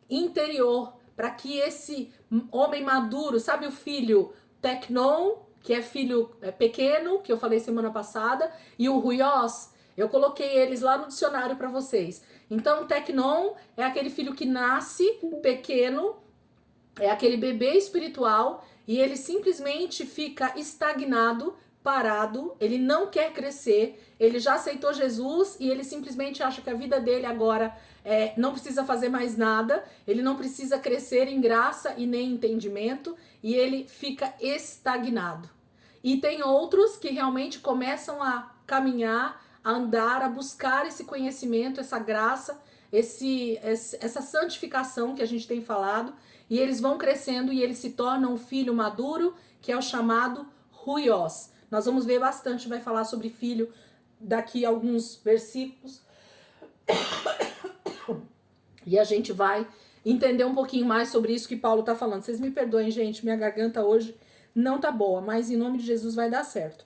interior, para que esse homem maduro, sabe o filho Teknon, que é filho pequeno, que eu falei semana passada, e o Ruios, eu coloquei eles lá no dicionário para vocês. Então, Teknon é aquele filho que nasce pequeno, é aquele bebê espiritual, e ele simplesmente fica estagnado, parado, ele não quer crescer, ele já aceitou Jesus e ele simplesmente acha que a vida dele agora não precisa fazer mais nada, ele não precisa crescer em graça e nem entendimento, e ele fica estagnado. E tem outros que realmente começam a caminhar, a andar, a buscar esse conhecimento, essa graça, essa santificação que a gente tem falado, e eles vão crescendo e eles se tornam um filho maduro, que é o chamado Ruios. Nós vamos ver bastante, vai falar sobre filho daqui a alguns versículos. E a gente vai entender um pouquinho mais sobre isso que Paulo está falando. Vocês me perdoem, gente, minha garganta hoje não tá boa, mas em nome de Jesus vai dar certo.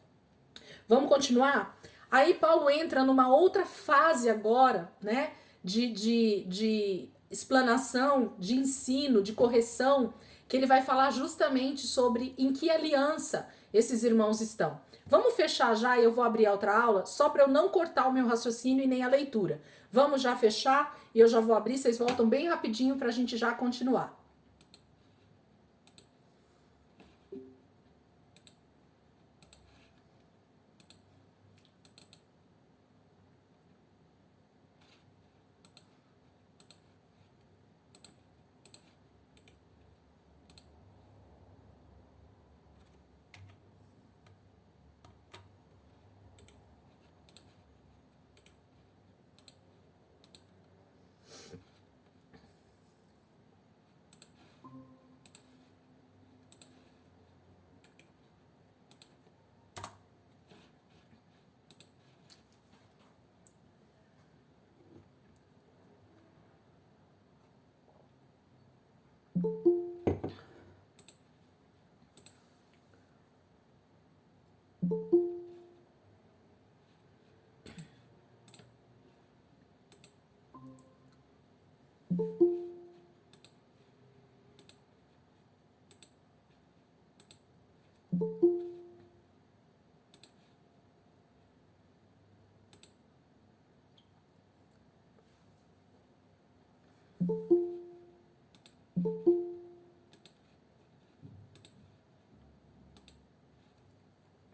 Vamos continuar? Aí Paulo entra numa outra fase agora, né, de explanação, de ensino, de correção, que ele vai falar justamente sobre em que aliança esses irmãos estão. Vamos fechar já e eu vou abrir a outra aula, só para eu não cortar o meu raciocínio e nem a leitura. Vamos já fechar e eu já vou abrir, vocês voltam bem rapidinho para a gente já continuar.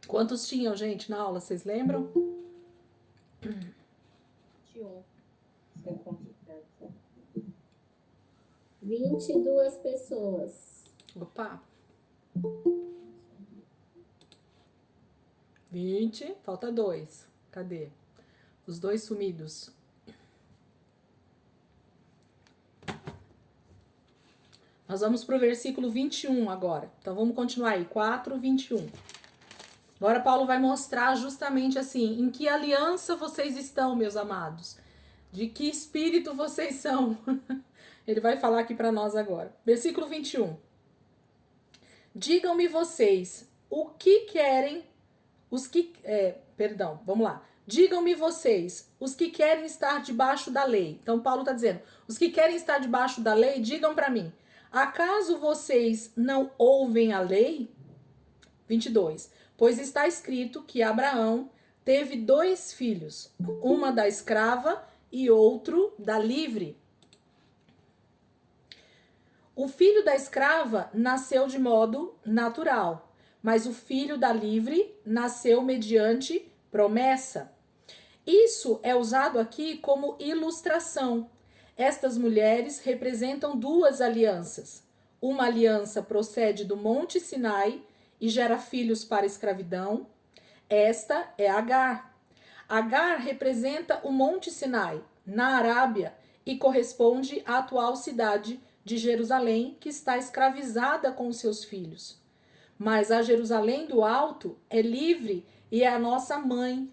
Quantos tinham, gente, na aula? Vocês lembram? 22 pessoas. Opa! 20, falta 2. Cadê? Os 2 sumidos. Nós vamos para o versículo 21 agora. Então vamos continuar aí, 4, 21. Agora Paulo vai mostrar justamente assim, em que aliança vocês estão, meus amados. De que espírito vocês são. Ele vai falar aqui para nós agora. Versículo 21. Digam-me vocês, o que querem, vamos lá. Digam-me vocês, os que querem estar debaixo da lei. Então Paulo está dizendo, os que querem estar debaixo da lei, digam para mim, acaso vocês não ouvem a lei? 22. Pois está escrito que Abraão teve 2 filhos, uma da escrava e outro da livre. O filho da escrava nasceu de modo natural, mas o filho da livre nasceu mediante promessa. Isso é usado aqui como ilustração. Estas mulheres representam 2 alianças. Uma aliança procede do Monte Sinai e gera filhos para a escravidão. Esta é Agar. Agar representa o Monte Sinai, na Arábia, e corresponde à atual cidade de Jerusalém, que está escravizada com seus filhos. Mas a Jerusalém do Alto é livre e é a nossa mãe,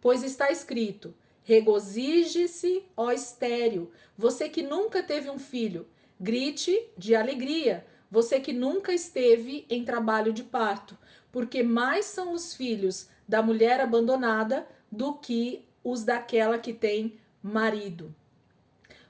pois está escrito, regozije-se, ó estéril, você que nunca teve um filho, grite de alegria, você que nunca esteve em trabalho de parto, porque mais são os filhos da mulher abandonada do que os daquela que tem marido.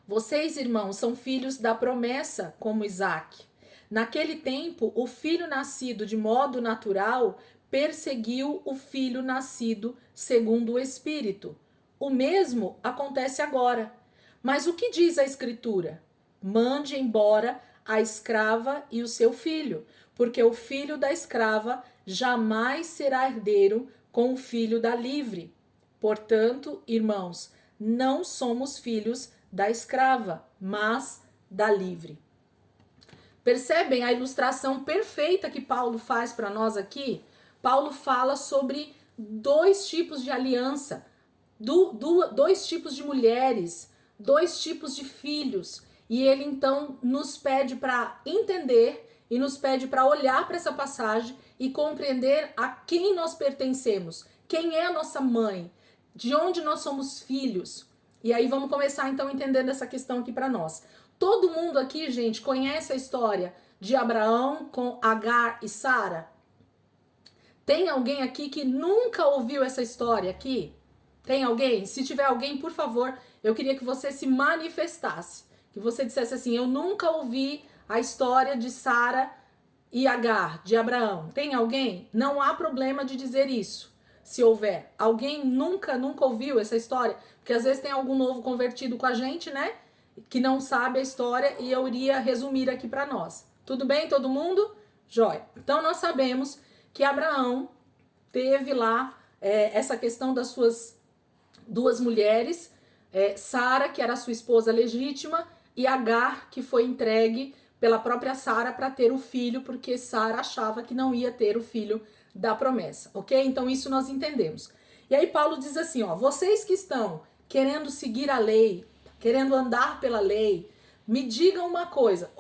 Vocês, irmãos, são filhos da promessa, como Isaque. Naquele tempo, o filho nascido de modo natural perseguiu o filho nascido segundo o Espírito. O mesmo acontece agora. Mas o que diz a Escritura? Mande embora a escrava e o seu filho, porque o filho da escrava jamais será herdeiro com o filho da livre. Portanto, irmãos, não somos filhos da escrava, mas da livre. Percebem a ilustração perfeita que Paulo faz para nós aqui? Paulo fala sobre 2 tipos de aliança, 2 tipos de mulheres, 2 tipos de filhos. E ele então nos pede para entender e nos pede para olhar para essa passagem e compreender a quem nós pertencemos, quem é a nossa mãe, de onde nós somos filhos. E aí vamos começar então entendendo essa questão aqui para nós. Todo mundo aqui, gente, conhece a história de Abraão com Agar e Sara? Tem alguém aqui que nunca ouviu essa história aqui? Tem alguém? Se tiver alguém, por favor, eu queria que você se manifestasse. Que você dissesse assim, eu nunca ouvi a história de Sara e Agar, de Abraão. Tem alguém? Não há problema de dizer isso. Se houver. Alguém nunca ouviu essa história? Porque às vezes tem algum novo convertido com a gente, né? Que não sabe a história e eu iria resumir aqui para nós. Tudo bem, todo mundo? Jóia. Então nós sabemos que Abraão teve lá essa questão das suas 2 mulheres, Sara, que era sua esposa legítima, e Agar, que foi entregue pela própria Sara para ter o filho, porque Sara achava que não ia ter o filho da promessa, ok? Então isso nós entendemos. E aí Paulo diz assim, ó, vocês que estão querendo seguir a lei, querendo andar pela lei, me digam uma coisa,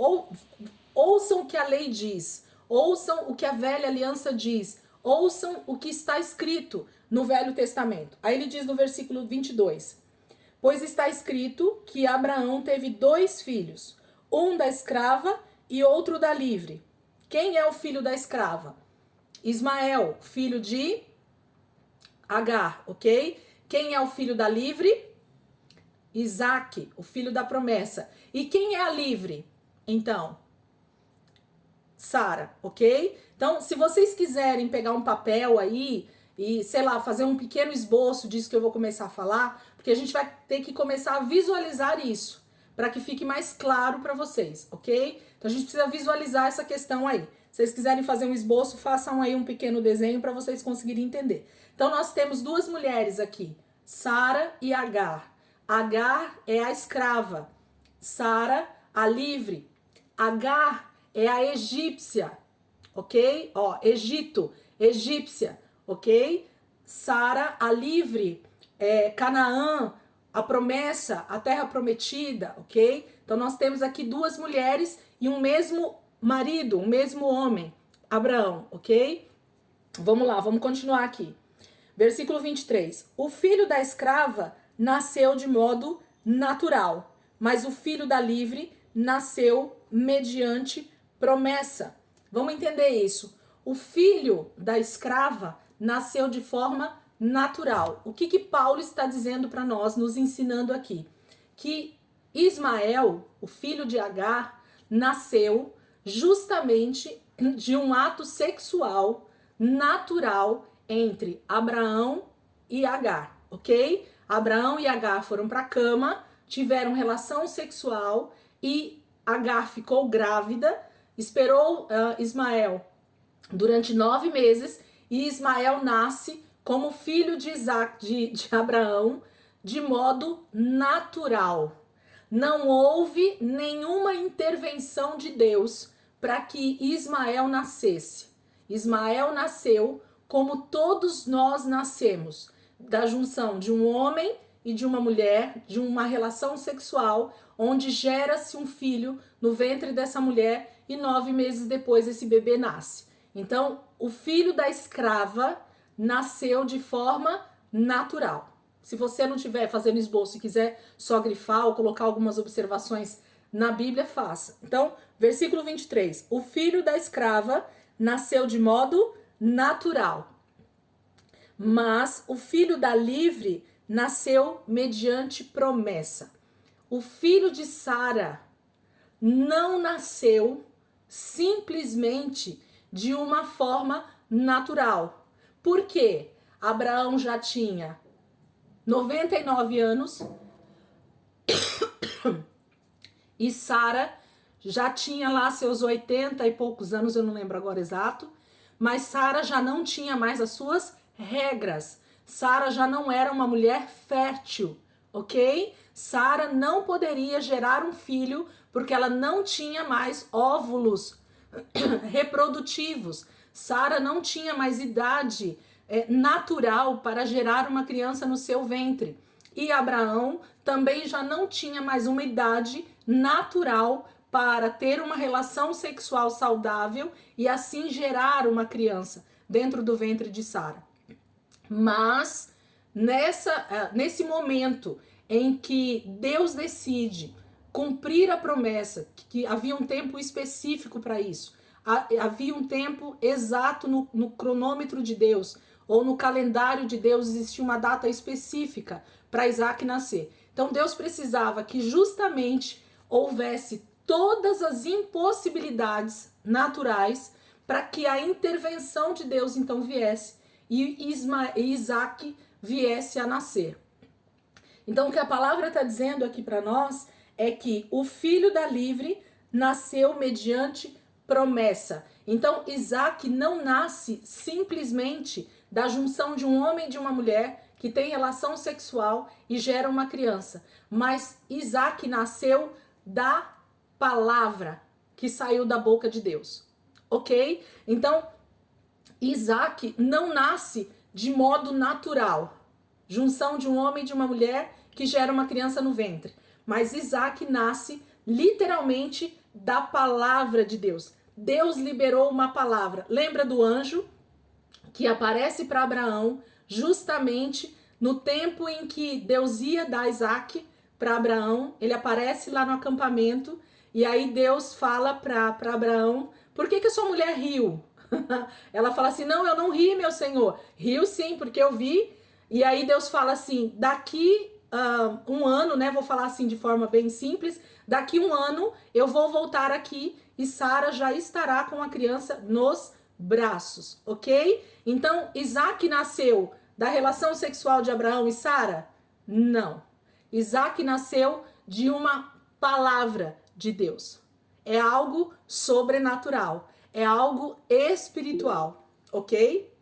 ouçam o que a lei diz, ouçam o que a velha aliança diz, ouçam o que está escrito no Velho Testamento. Aí ele diz no versículo 22, pois está escrito que Abraão teve 2 filhos, um da escrava e outro da livre. Quem é o filho da escrava? Ismael, filho de Agar, ok? Quem é o filho da livre? Isaque, o filho da promessa. E quem é a livre? Então, Sara, ok? Então, se vocês quiserem pegar um papel aí e, sei lá, fazer um pequeno esboço disso que eu vou começar a falar, porque a gente vai ter que começar a visualizar isso, para que fique mais claro para vocês, ok? Então, a gente precisa visualizar essa questão aí. Se vocês quiserem fazer um esboço, façam aí um pequeno desenho para vocês conseguirem entender. Então, nós temos 2 mulheres aqui, Sara e Agar. Agar é a escrava, Sara a livre. Agar é a egípcia, ok? Ó, Egito, egípcia, ok? Sara a livre, Canaã, a promessa, a terra prometida, ok? Então nós temos aqui 2 mulheres e um mesmo marido, um mesmo homem, Abraão, ok? Vamos lá, vamos continuar aqui. Versículo 23. O filho da escrava nasceu de modo natural, mas o filho da livre nasceu mediante promessa. Vamos entender isso. O filho da escrava nasceu de forma natural. O que Paulo está dizendo para nós, nos ensinando aqui? Que Ismael, o filho de Agar, nasceu justamente de um ato sexual natural entre Abraão e Agar, ok? Abraão e Agar foram para a cama, tiveram relação sexual e Agar ficou grávida, esperou Ismael durante 9 meses e Ismael nasce como filho de Abraão de modo natural. Não houve nenhuma intervenção de Deus para que Ismael nascesse. Ismael nasceu como todos nós nascemos, da junção de um homem e de uma mulher, de uma relação sexual, onde gera-se um filho no ventre dessa mulher e 9 meses depois esse bebê nasce. Então, o filho da escrava nasceu de forma natural. Se você não estiver fazendo esboço e quiser só grifar ou colocar algumas observações na Bíblia, faça. Então, versículo 23. O filho da escrava nasceu de modo natural, mas o filho da livre nasceu mediante promessa. O filho de Sara não nasceu simplesmente de uma forma natural. Por quê? Abraão já tinha 99 anos e Sara já tinha lá seus 80 e poucos anos, eu não lembro agora exato, mas Sara já não tinha mais as suas regras. Sara já não era uma mulher fértil, ok? Sara não poderia gerar um filho porque ela não tinha mais óvulos reprodutivos. Sara não tinha mais idade natural para gerar uma criança no seu ventre. E Abraão também já não tinha mais uma idade natural para ter uma relação sexual saudável e assim gerar uma criança dentro do ventre de Sara. Mas nesse momento em que Deus decide cumprir a promessa, que havia um tempo específico para isso, havia um tempo exato no cronômetro de Deus, ou no calendário de Deus existia uma data específica para Isaac nascer. Então Deus precisava que justamente houvesse todas as impossibilidades naturais para que a intervenção de Deus então viesse e Isaac viesse a nascer. Então o que a palavra está dizendo aqui para nós é que o filho da livre nasceu mediante promessa. Então Isaac não nasce simplesmente da junção de um homem e de uma mulher que tem relação sexual e gera uma criança, mas Isaac nasceu da palavra que saiu da boca de Deus, ok? Então Isaac não nasce de modo natural, junção de um homem e de uma mulher que gera uma criança no ventre, mas Isaac nasce literalmente da palavra de Deus. Deus liberou uma palavra. Lembra do anjo que aparece para Abraão justamente no tempo em que Deus ia dar Isaac para Abraão? Ele aparece lá no acampamento e aí Deus fala para Abraão: por que a sua mulher riu? Ela fala assim: não, eu não ri, meu senhor. Riu sim, porque eu vi. E aí Deus fala assim: daqui um ano, né? Vou falar assim de forma bem simples. Daqui um ano eu vou voltar aqui e Sara já estará com a criança nos braços, ok? Então, Isaac nasceu da relação sexual de Abraão e Sara? Não. Isaac nasceu de uma palavra de Deus. É algo sobrenatural. É algo espiritual, ok?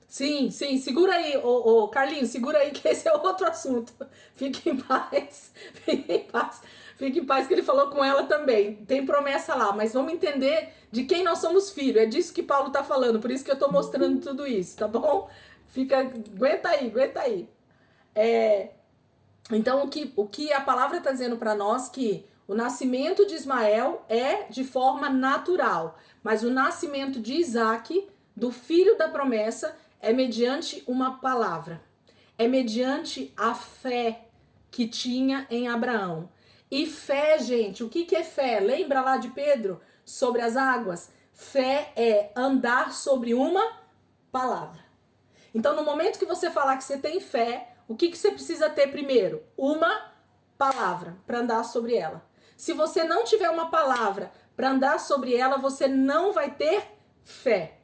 Sim, segura aí, Carlinhos, segura aí que esse é outro assunto. Fique em paz, fique em paz que ele falou com ela também. Tem promessa lá, mas vamos entender de quem nós somos filhos. É disso que Paulo tá falando, por isso que eu tô mostrando tudo isso, tá bom? Aguenta aí. Então o que a palavra tá dizendo para nós que o nascimento de Ismael é de forma natural, mas o nascimento de Isaac, do filho da promessa, é mediante uma palavra. É mediante a fé que tinha em Abraão. E fé, gente, o que é fé? Lembra lá de Pedro? sobre as águas? Fé é andar sobre uma palavra. Então, no momento que você falar que você tem fé, o que você precisa ter primeiro? Uma palavra para andar sobre ela. Se você não tiver uma palavra para andar sobre ela, você não vai ter fé.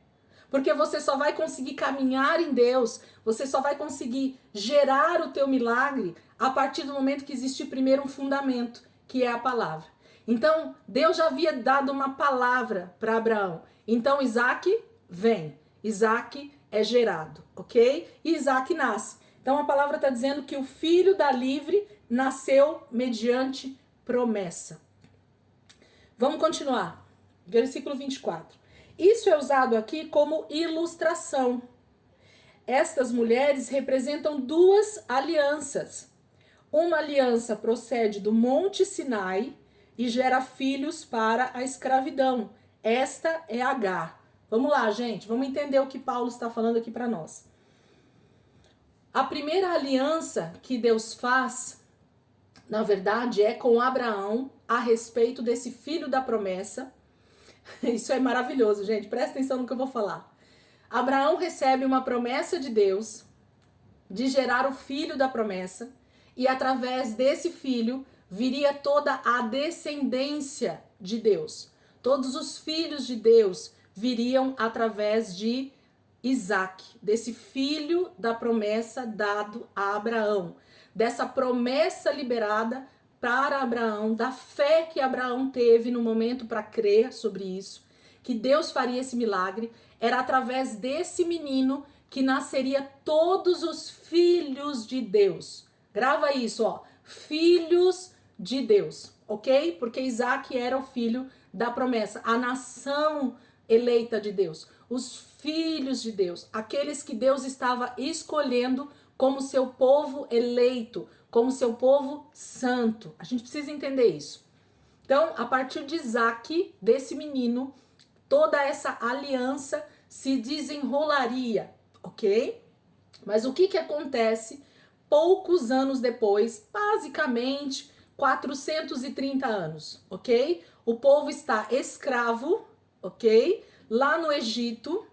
Porque você só vai conseguir caminhar em Deus, você só vai conseguir gerar o teu milagre a partir do momento que existe primeiro um fundamento, que é a palavra. Então, Deus já havia dado uma palavra para Abraão. Então, Isaac vem. Isaac é gerado, ok? E Isaac nasce. Então, a palavra está dizendo que o filho da livre nasceu mediante promessa. Vamos continuar. Versículo 24. Isso é usado aqui como ilustração. Estas mulheres representam duas alianças. Uma aliança procede do Monte Sinai e gera filhos para a escravidão. Esta é Agar. Vamos lá, gente. Vamos entender o que Paulo está falando aqui para nós. A primeira aliança que Deus faz, na verdade, é com Abraão a respeito desse filho da promessa. Isso é maravilhoso, gente. Presta atenção no que eu vou falar. Abraão recebe uma promessa de Deus de gerar o filho da promessa e através desse filho viria toda a descendência de Deus. Todos os filhos de Deus viriam através de Isaac, desse filho da promessa dado a Abraão, dessa promessa liberada para Abraão, da fé que Abraão teve no momento para crer sobre isso, que Deus faria esse milagre. Era através desse menino que nasceria todos os filhos de Deus. Grava isso, ó, filhos de Deus, ok? Porque Isaac era o filho da promessa, a nação eleita de Deus, os filhos de Deus, aqueles que Deus estava escolhendo como seu povo eleito, como seu povo santo. A gente precisa entender isso. Então, a partir de Isaac, desse menino, toda essa aliança se desenrolaria, ok? Mas o que acontece poucos anos depois, basicamente 430 anos, ok? O povo está escravo, ok? Lá no Egito,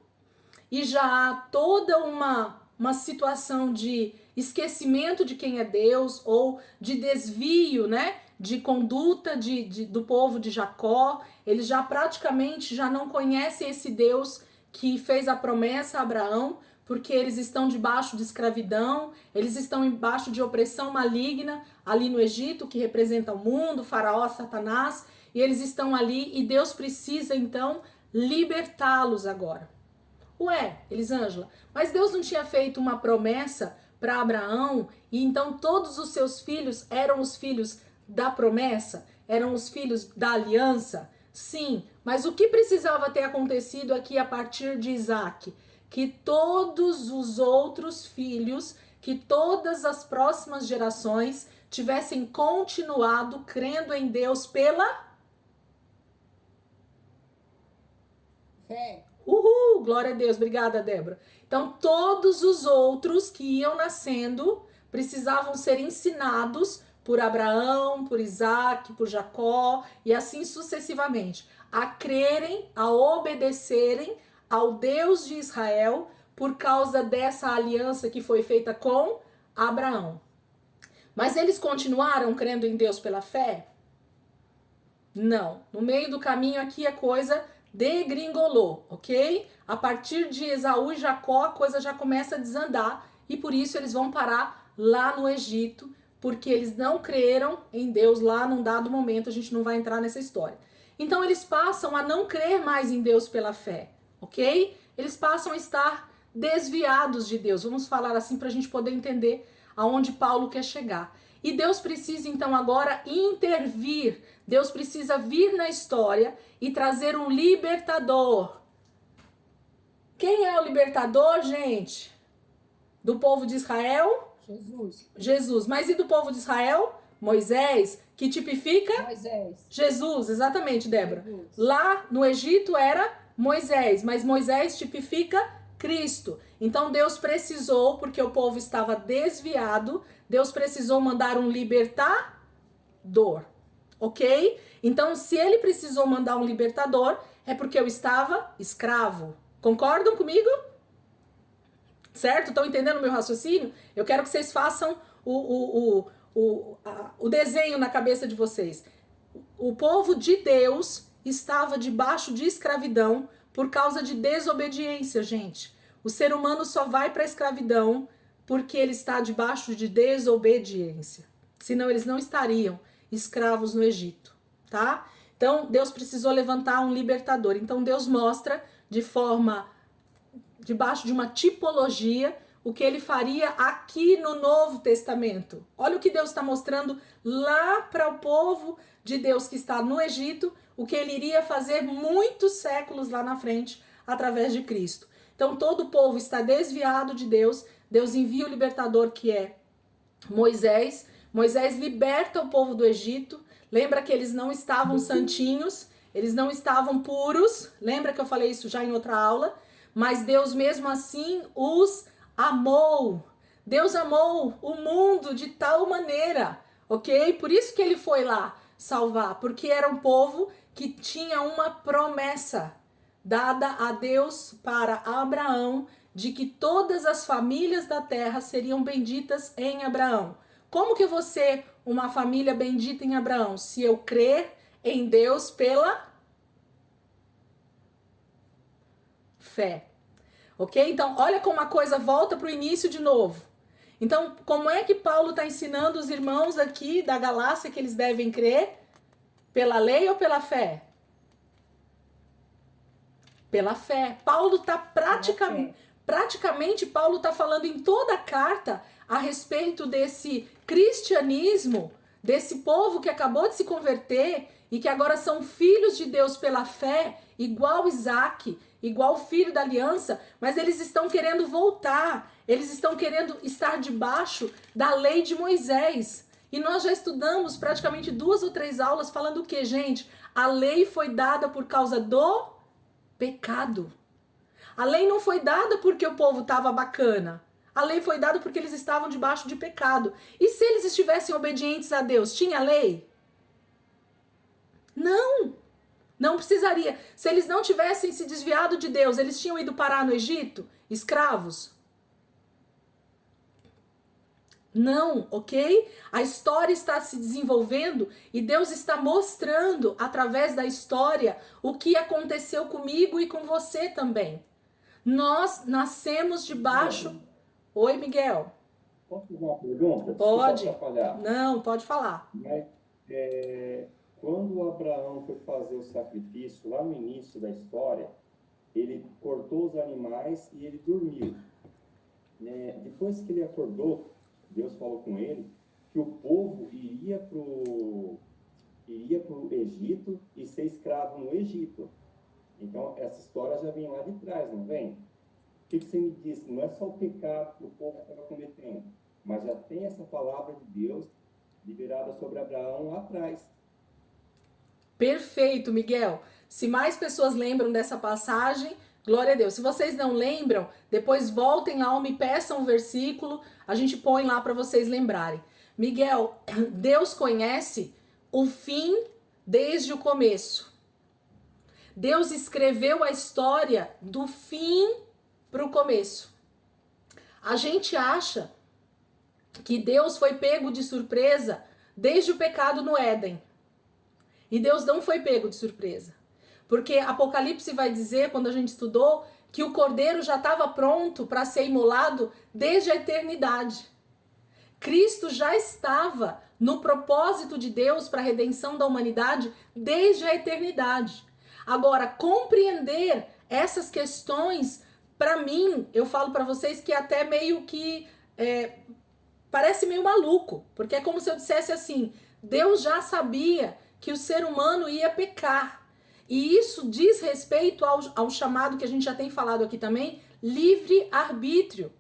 e já há toda uma situação de esquecimento de quem é Deus, ou de desvio, né? De conduta do povo de Jacó. Eles já praticamente já não conhecem esse Deus que fez a promessa a Abraão, porque eles estão debaixo de escravidão, eles estão embaixo de opressão maligna ali no Egito, que representa o mundo, Faraó, Satanás, e eles estão ali e Deus precisa então libertá-los agora. Ué, Elisângela, mas Deus não tinha feito uma promessa para Abraão e então todos os seus filhos eram os filhos da promessa? Eram os filhos da aliança? Sim, mas o que precisava ter acontecido aqui a partir de Isaac? Que todos os outros filhos, que todas as próximas gerações tivessem continuado crendo em Deus pela fé. Uhul, glória a Deus, obrigada, Débora. Então, todos os outros que iam nascendo precisavam ser ensinados por Abraão, por Isaac, por Jacó e assim sucessivamente, a crerem, a obedecerem ao Deus de Israel por causa dessa aliança que foi feita com Abraão. Mas eles continuaram crendo em Deus pela fé? Não. No meio do caminho aqui a coisa degringolou, ok? A partir de Esaú e Jacó a coisa já começa a desandar e por isso eles vão parar lá no Egito, porque eles não creram em Deus lá num dado momento. A gente não vai entrar nessa história. Então eles passam a não crer mais em Deus pela fé, ok? Eles passam a estar desviados de Deus. Vamos falar assim para a gente poder entender aonde Paulo quer chegar. E Deus precisa então agora intervir. Deus precisa vir na história e trazer um libertador. Quem é o libertador, gente? Do povo de Israel? Jesus. Jesus. Mas e do povo de Israel? Moisés, que tipifica? Moisés. Jesus, exatamente, Débora. Jesus. Lá no Egito era Moisés, mas Moisés tipifica Cristo. Então Deus precisou, porque o povo estava desviado, Deus precisou mandar um libertador, ok? Então, se ele precisou mandar um libertador, é porque eu estava escravo. Concordam comigo? Certo? Estão entendendo o meu raciocínio? Eu quero que vocês façam o desenho na cabeça de vocês. O povo de Deus estava debaixo de escravidão por causa de desobediência, gente. O ser humano só vai para a escravidão porque ele está debaixo de desobediência. Senão eles não estariam escravos no Egito, tá? Então Deus precisou levantar um libertador. Então Deus mostra de forma, debaixo de uma tipologia, o que ele faria aqui no Novo Testamento. Olha o que Deus está mostrando lá para o povo de Deus que está no Egito, o que ele iria fazer muitos séculos lá na frente, através de Cristo. Então todo o povo está desviado de Deus, Deus envia o libertador que é Moisés. Moisés liberta o povo do Egito. Lembra que eles não estavam santinhos, eles não estavam puros. Lembra que eu falei isso já em outra aula? Mas Deus mesmo assim os amou. Deus amou o mundo de tal maneira, ok? Por isso que ele foi lá salvar, porque era um povo que tinha uma promessa dada a Deus para Abraão de que todas as famílias da terra seriam benditas em Abraão. Como que eu vou ser uma família bendita em Abraão? Se eu crer em Deus pela fé. Ok? Então, olha como a coisa volta para o início de novo. Então, como é que Paulo está ensinando os irmãos aqui da Galácia que eles devem crer? Pela lei ou pela fé? Pela fé. Paulo está praticamente Paulo está falando em toda a carta a respeito desse cristianismo, desse povo que acabou de se converter e que agora são filhos de Deus pela fé, igual Isaac, igual filho da aliança, mas eles estão querendo voltar, eles estão querendo estar debaixo da lei de Moisés. E nós já estudamos praticamente 2 ou 3 aulas falando o que, gente? A lei foi dada por causa do pecado. A lei não foi dada porque o povo estava bacana. A lei foi dada porque eles estavam debaixo de pecado. E se eles estivessem obedientes a Deus, tinha lei? Não. Não precisaria. Se eles não tivessem se desviado de Deus, eles tinham ido parar no Egito, escravos? Não, ok? A história está se desenvolvendo e Deus está mostrando através da história o que aconteceu comigo e com você também. Nós nascemos debaixo... Oi, Miguel. Posso fazer uma pergunta? Pode. Desculpa, não, pode falar. mas quando Abraão foi fazer o sacrifício, lá no início da história, ele cortou os animais e ele dormiu. Depois que ele acordou, Deus falou com ele que o povo iria pro Egito e ser escravo no Egito. Então, essa história já vem lá de trás, não vem? O que você me disse? Não é só o pecado que o povo estava cometendo, mas já tem essa palavra de Deus liberada sobre Abraão lá atrás. Perfeito, Miguel. Se mais pessoas lembram dessa passagem, glória a Deus. Se vocês não lembram, depois voltem lá ou me peçam um versículo, a gente põe lá para vocês lembrarem. Miguel, Deus conhece o fim desde o começo. Deus escreveu a história do fim para o começo. A gente acha que Deus foi pego de surpresa desde o pecado no Éden. E Deus não foi pego de surpresa. Porque Apocalipse vai dizer, quando a gente estudou, que o cordeiro já estava pronto para ser imolado desde a eternidade. Cristo já estava no propósito de Deus para a redenção da humanidade desde a eternidade. Agora, compreender essas questões, para mim, eu falo para vocês que até meio que parece meio maluco, porque é como se eu dissesse assim, Deus já sabia que o ser humano ia pecar. E isso diz respeito ao chamado que a gente já tem falado aqui também, livre-arbítrio.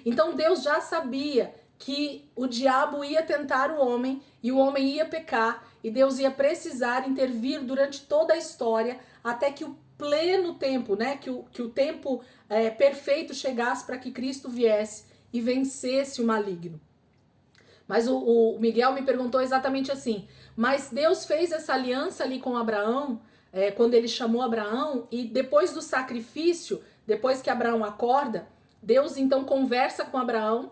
Então Deus já sabia que o diabo ia tentar o homem e o homem ia pecar e Deus ia precisar intervir durante toda a história até que o pleno tempo, né, que o tempo perfeito chegasse para que Cristo viesse e vencesse o maligno. Mas o Miguel me perguntou exatamente assim, Mas Deus fez essa aliança ali com Abraão, quando ele chamou Abraão, e depois do sacrifício, depois que Abraão acorda, Deus então conversa com Abraão,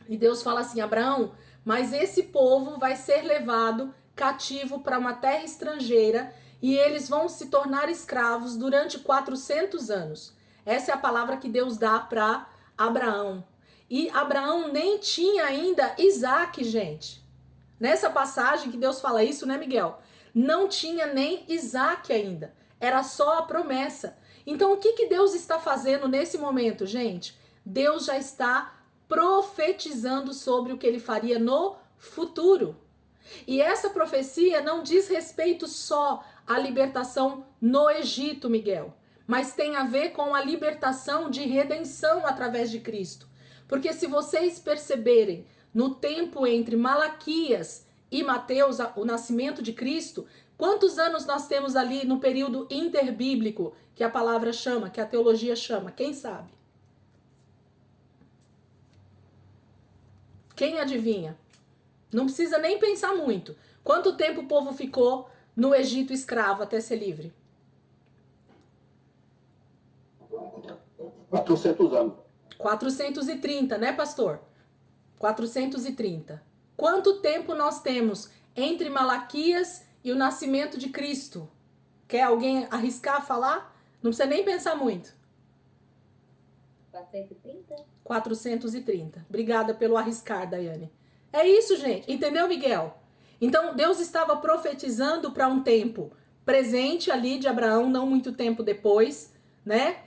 e Deus fala assim: Abraão, mas esse povo vai ser levado cativo para uma terra estrangeira, e eles vão se tornar escravos durante 400 anos. Essa é a palavra que Deus dá para Abraão. E Abraão nem tinha ainda Isaac, gente. Nessa passagem que Deus fala isso, né, Miguel? Não tinha nem Isaac ainda. Era só a promessa. Então, o que Deus está fazendo nesse momento, gente? Deus já está profetizando sobre o que ele faria no futuro. E essa profecia não diz respeito só à libertação no Egito, Miguel, mas tem a ver com a libertação de redenção através de Cristo. Porque se vocês perceberem, no tempo entre Malaquias e Mateus, o nascimento de Cristo, quantos anos nós temos ali no período interbíblico, que a palavra chama, que a teologia chama? Quem sabe? Quem adivinha? Não precisa nem pensar muito. Quanto tempo o povo ficou no Egito escravo até ser livre? 400 anos. 430, né, pastor? 430. Quanto tempo nós temos entre Malaquias e o nascimento de Cristo? Quer alguém arriscar falar? Não precisa nem pensar muito. 430? 430. Obrigada pelo arriscar, Daiane. É isso, gente. Entendeu, Miguel? Então, Deus estava profetizando para um tempo presente ali de Abraão, não muito tempo depois, né?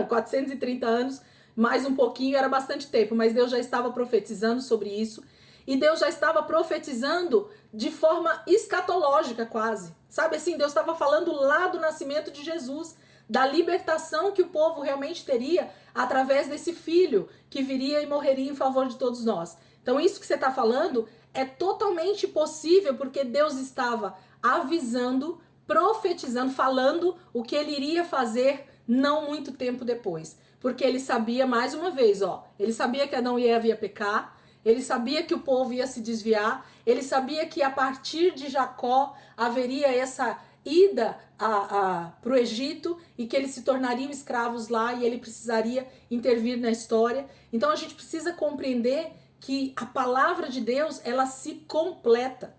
430 anos, mais um pouquinho, era bastante tempo, mas Deus já estava profetizando sobre isso. E Deus já estava profetizando de forma escatológica quase. Sabe assim, Deus estava falando lá do nascimento de Jesus, da libertação que o povo realmente teria através desse filho que viria e morreria em favor de todos nós. Então isso que você está falando é totalmente possível porque Deus estava avisando, profetizando, falando o que ele iria fazer não muito tempo depois. Porque ele sabia, mais uma vez, ele sabia que Adão e Eva ia pecar, ele sabia que o povo ia se desviar, ele sabia que a partir de Jacó haveria essa ida para o Egito e que eles se tornariam escravos lá e ele precisaria intervir na história. Então a gente precisa compreender que a palavra de Deus, ela se completa.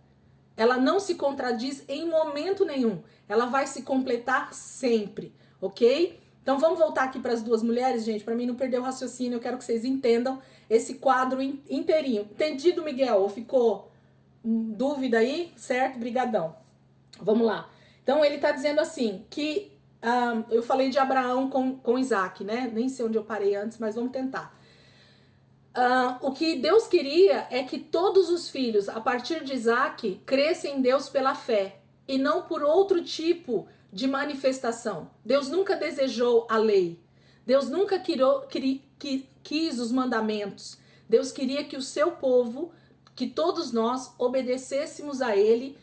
Ela não se contradiz em momento nenhum. Ela vai se completar sempre, ok? Então vamos voltar aqui para as duas mulheres, gente, para mim não perder o raciocínio. Eu quero que vocês entendam esse quadro inteirinho. Entendido, Miguel? Ou ficou dúvida aí? Certo? Brigadão. Vamos lá. Então ele está dizendo assim, que eu falei de Abraão com Isaac, né? Nem sei onde eu parei antes, mas vamos tentar. O que Deus queria é que todos os filhos, a partir de Isaac, crescem em Deus pela fé e não por outro tipo de manifestação. Deus nunca desejou a lei. Deus nunca quis os mandamentos. Deus queria que o seu povo, que todos nós obedecêssemos a ele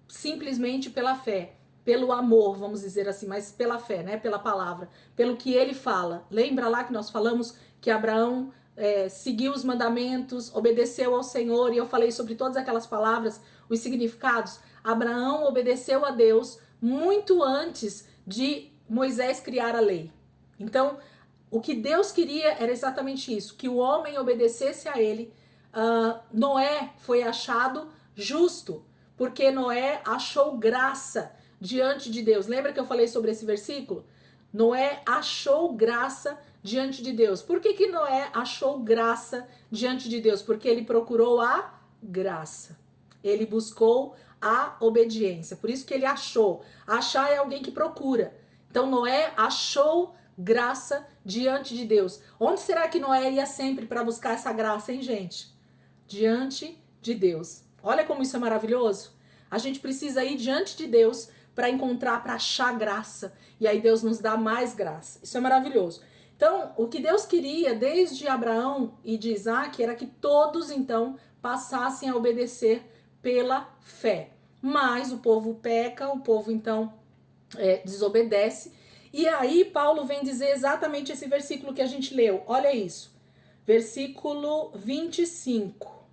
simplesmente pela fé, pelo amor, vamos dizer assim, mas pela fé, né? Pela palavra, pelo que ele fala. Lembra lá que nós falamos que Abraão seguiu os mandamentos, obedeceu ao Senhor, e eu falei sobre todas aquelas palavras, os significados. Abraão obedeceu a Deus muito antes de Moisés criar a lei. Então, o que Deus queria era exatamente isso, que o homem obedecesse a ele. Noé foi achado justo, porque Noé achou graça diante de Deus. Lembra que eu falei sobre esse versículo? Noé achou graça diante de Deus. Por que Noé achou graça diante de Deus? Porque ele procurou a graça. Ele buscou a obediência. Por isso que ele achou. Achar é alguém que procura. Então Noé achou graça diante de Deus. Onde será que Noé ia sempre para buscar essa graça, hein, gente? Diante de Deus. Olha como isso é maravilhoso. A gente precisa ir diante de Deus para encontrar, para achar graça. E aí Deus nos dá mais graça. Isso é maravilhoso. Então, o que Deus queria desde Abraão e de Isaac era que todos, então, passassem a obedecer pela fé. Mas o povo peca, o povo, então, desobedece. E aí Paulo vem dizer exatamente esse versículo que a gente leu. Olha isso. Versículo 25.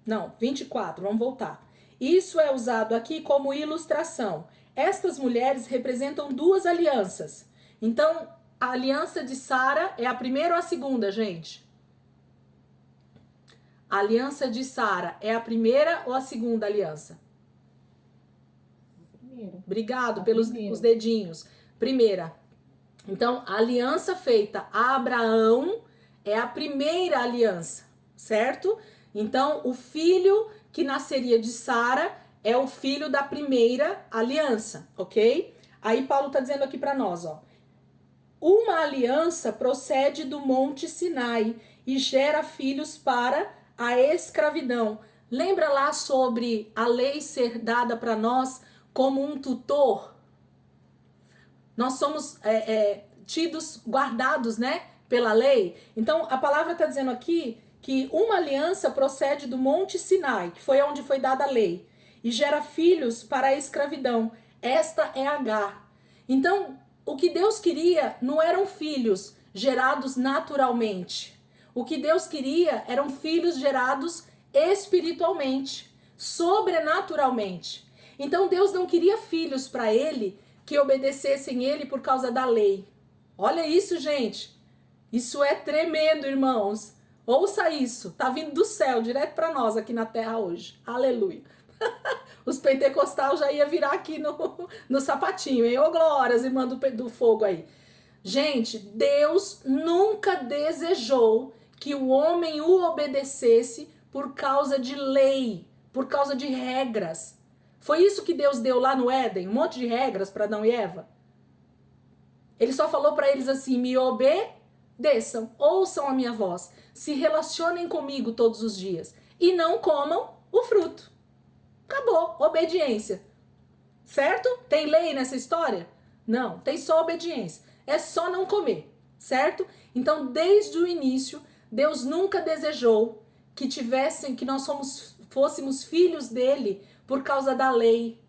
Não, 24, vamos voltar. Isso é usado aqui como ilustração. Estas mulheres representam duas alianças. Então, a aliança de Sara é a primeira ou a segunda, gente? A aliança de Sara é a primeira ou a segunda aliança? Primeira. Obrigado A pelos primeira. os dedinhos. Primeira. Então, a aliança feita a Abraão é a primeira aliança, certo? Então, o filho que nasceria de Sara é o filho da primeira aliança, ok? Aí Paulo tá dizendo aqui para nós, ó. Uma aliança procede do Monte Sinai e gera filhos para a escravidão. Lembra lá sobre a lei ser dada para nós como um tutor? Nós somos tidos, guardados, né, pela lei. Então, a palavra está dizendo aqui que uma aliança procede do Monte Sinai, que foi onde foi dada a lei, e gera filhos para a escravidão. Esta é Agar. Então, o que Deus queria não eram filhos gerados naturalmente. O que Deus queria eram filhos gerados espiritualmente, sobrenaturalmente. Então, Deus não queria filhos para ele que obedecessem ele por causa da lei. Olha isso, gente. Isso é tremendo, irmãos. Ouça isso. Tá vindo do céu, direto para nós aqui na terra hoje. Aleluia. Os pentecostais já ia virar aqui no sapatinho, hein? Ô, glórias, irmã do fogo aí. Gente, Deus nunca desejou que o homem o obedecesse por causa de lei, por causa de regras. Foi isso que Deus deu lá no Éden, um monte de regras para Adão e Eva. Ele só falou para eles assim: me obedeçam, ouçam a minha voz, se relacionem comigo todos os dias e não comam o fruto. Acabou, obediência. Certo? Tem lei nessa história? Não, tem só obediência. É só não comer, certo? Então, desde o início, Deus nunca desejou que nós fôssemos filhos dele por causa da lei,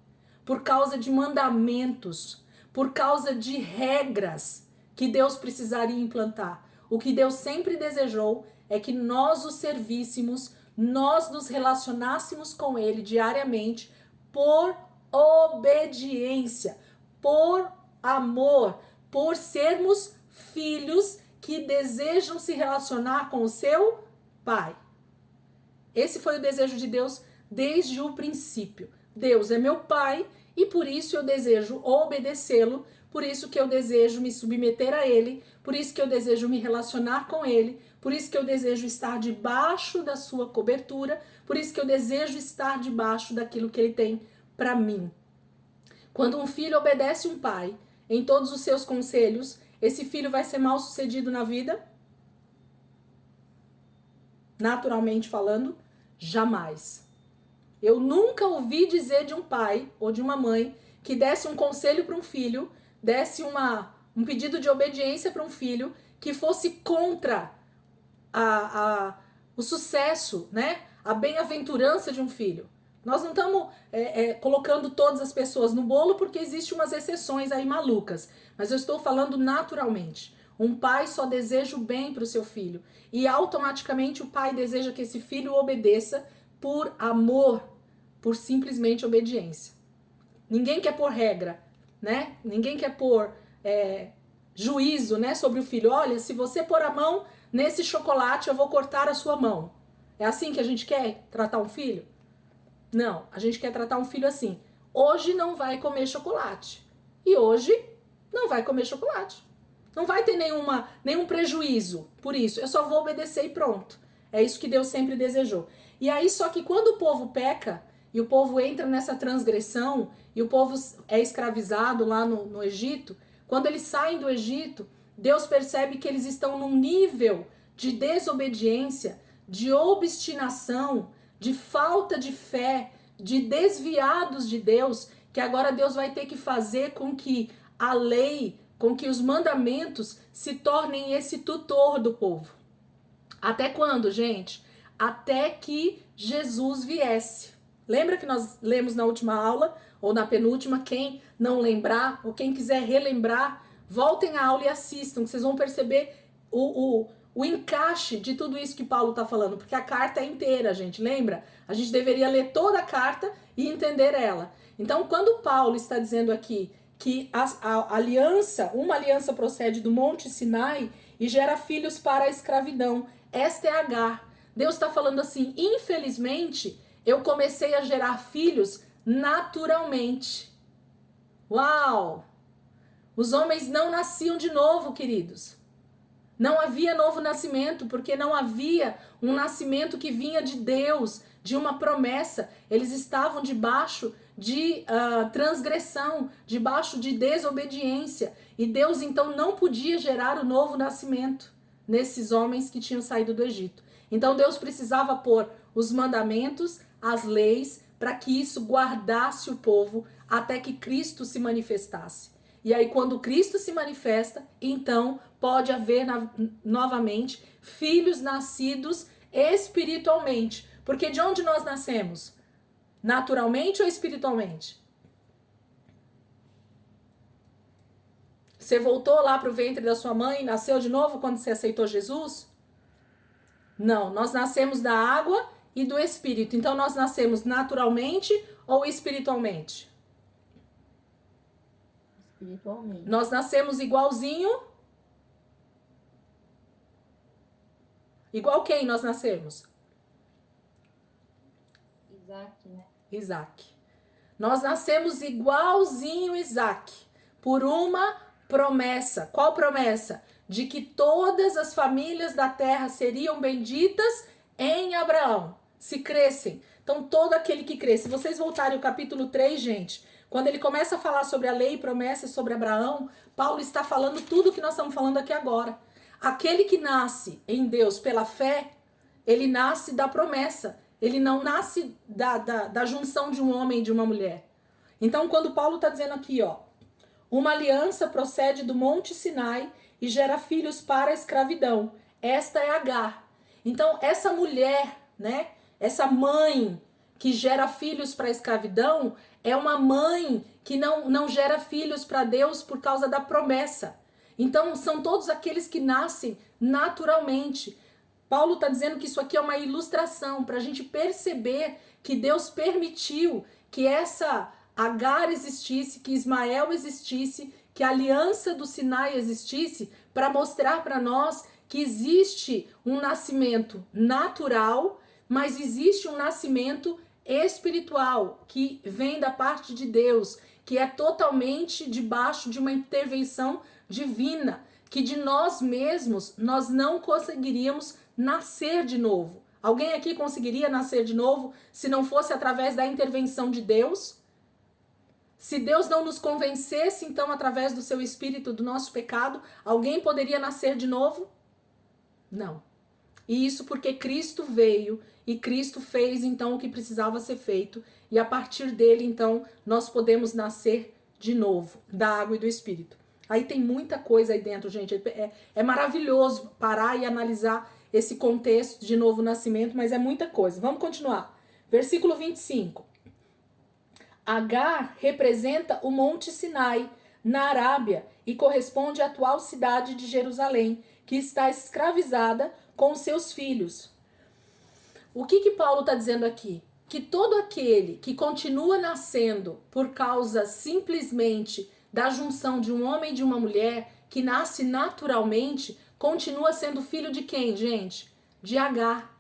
por causa de mandamentos, por causa de regras que Deus precisaria implantar. O que Deus sempre desejou é que nós o servíssemos, nós nos relacionássemos com ele diariamente por obediência, por amor, por sermos filhos que desejam se relacionar com o seu pai. Esse foi o desejo de Deus desde o princípio. Deus é meu pai e por isso eu desejo obedecê-lo, por isso que eu desejo me submeter a ele, por isso que eu desejo me relacionar com ele, por isso que eu desejo estar debaixo da sua cobertura, por isso que eu desejo estar debaixo daquilo que ele tem para mim. Quando um filho obedece um pai em todos os seus conselhos, esse filho vai ser mal sucedido na vida? Naturalmente falando, jamais. Eu nunca ouvi dizer de um pai ou de uma mãe que desse um conselho para um filho, desse um pedido de obediência para um filho que fosse contra o sucesso, né? A bem-aventurança de um filho. Nós não estamos colocando todas as pessoas no bolo porque existem umas exceções aí malucas, mas eu estou falando naturalmente. Um pai só deseja o bem para o seu filho e automaticamente o pai deseja que esse filho obedeça por amor, por simplesmente obediência. Ninguém quer pôr regra, né? Ninguém quer pôr juízo, né, sobre o filho. Olha, se você pôr a mão nesse chocolate, eu vou cortar a sua mão. É assim que a gente quer tratar um filho? Não, a gente quer tratar um filho assim. Hoje não vai comer chocolate. E hoje não vai comer chocolate. Não vai ter nenhum prejuízo por isso. Eu só vou obedecer e pronto. É isso que Deus sempre desejou. E aí, só que quando o povo peca, e o povo entra nessa transgressão, e o povo é escravizado lá no Egito, quando eles saem do Egito, Deus percebe que eles estão num nível de desobediência, de obstinação, de falta de fé, de desviados de Deus, que agora Deus vai ter que fazer com que a lei, com que os mandamentos se tornem esse tutor do povo. Até quando, gente? Até que Jesus viesse. Lembra que nós lemos na última aula, ou na penúltima? Quem não lembrar, ou quem quiser relembrar, voltem à aula e assistam, que vocês vão perceber o encaixe de tudo isso que Paulo está falando, porque a carta é inteira, gente, lembra? A gente deveria ler toda a carta e entender ela. Então, quando Paulo está dizendo aqui que a aliança, uma aliança procede do Monte Sinai e gera filhos para a escravidão, esta é Agar. Deus está falando assim, infelizmente, eu comecei a gerar filhos naturalmente. Uau! Os homens não nasciam de novo, queridos. Não havia novo nascimento, porque não havia um nascimento que vinha de Deus, de uma promessa. Eles estavam debaixo de transgressão, debaixo de desobediência. E Deus, então, não podia gerar o novo nascimento nesses homens que tinham saído do Egito. Então, Deus precisava pôr os mandamentos, as leis, para que isso guardasse o povo até que Cristo se manifestasse. E aí, quando Cristo se manifesta, então pode haver novamente filhos nascidos espiritualmente. Porque de onde nós nascemos? Naturalmente ou espiritualmente? Você voltou lá para o ventre da sua mãe e nasceu de novo quando você aceitou Jesus? Não, nós nascemos da água e do Espírito. Então nós nascemos naturalmente ou espiritualmente? Espiritualmente. Nós nascemos igualzinho? Igual quem nós nascemos? Isaac, né? Isaac. Nós nascemos igualzinho Isaac, por uma promessa. Qual promessa? De que todas as famílias da terra seriam benditas em Abraão, se crescem. Então, todo aquele que cresce. Se vocês voltarem ao capítulo 3, gente, quando ele começa a falar sobre a lei e promessas sobre Abraão, Paulo está falando tudo o que nós estamos falando aqui agora. Aquele que nasce em Deus pela fé, ele nasce da promessa. Ele não nasce da junção de um homem e de uma mulher. Então, quando Paulo está dizendo aqui, ó, uma aliança procede do Monte Sinai e gera filhos para a escravidão. Esta é Agar. Então, essa mulher, né, essa mãe que gera filhos para a escravidão, é uma mãe que não gera filhos para Deus por causa da promessa. Então, são todos aqueles que nascem naturalmente. Paulo está dizendo que isso aqui é uma ilustração para a gente perceber que Deus permitiu que essa Agar existisse, que Ismael existisse, que a aliança do Sinai existisse, para mostrar para nós que existe um nascimento natural, mas existe um nascimento espiritual que vem da parte de Deus, que é totalmente debaixo de uma intervenção divina, que de nós mesmos nós não conseguiríamos nascer de novo. Alguém aqui conseguiria nascer de novo se não fosse através da intervenção de Deus? Se Deus não nos convencesse, então, através do seu Espírito, do nosso pecado, alguém poderia nascer de novo? Não. E isso porque Cristo veio e Cristo fez, então, o que precisava ser feito. E a partir dele, então, nós podemos nascer de novo, da água e do Espírito. Aí tem muita coisa aí dentro, gente. É maravilhoso parar e analisar esse contexto de novo nascimento, mas é muita coisa. Vamos continuar. Versículo 25. Agar representa o Monte Sinai, na Arábia, e corresponde à atual cidade de Jerusalém, que está escravizada com seus filhos. O que Paulo está dizendo aqui? Que todo aquele que continua nascendo por causa simplesmente da junção de um homem e de uma mulher, que nasce naturalmente, continua sendo filho de quem, gente? De Agar.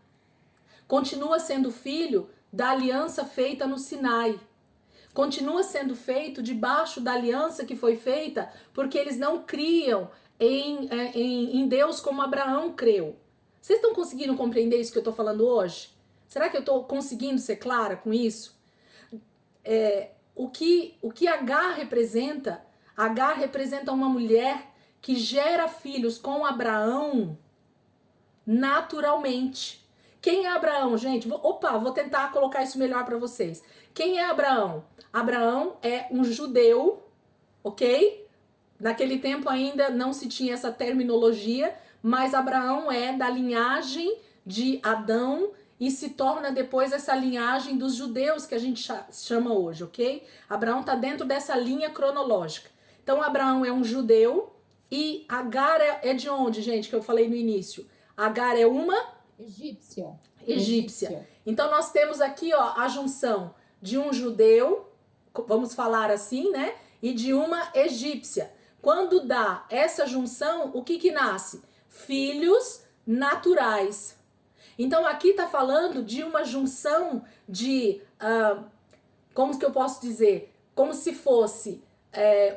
Continua sendo filho da aliança feita no Sinai. Continua sendo feito debaixo da aliança que foi feita porque eles não criam em Deus como Abraão creu. Vocês estão conseguindo compreender isso que eu estou falando hoje? Será que eu estou conseguindo ser clara com isso? O que Agar representa uma mulher que gera filhos com Abraão naturalmente. Quem é Abraão, gente? Vou tentar colocar isso melhor para vocês. Quem é Abraão? Abraão é um judeu, ok? Naquele tempo ainda não se tinha essa terminologia, mas Abraão é da linhagem de Adão e se torna depois essa linhagem dos judeus que a gente chama hoje, ok? Abraão está dentro dessa linha cronológica. Então, Abraão é um judeu e Agar é de onde, gente, que eu falei no início? Agar é uma? Egípcia. Egípcia. Então, nós temos aqui, ó, a junção de um judeu, vamos falar assim, né? E de uma egípcia. Quando dá essa junção, o que nasce? Filhos naturais. Então aqui está falando de uma junção de, como que eu posso dizer? Como se fosse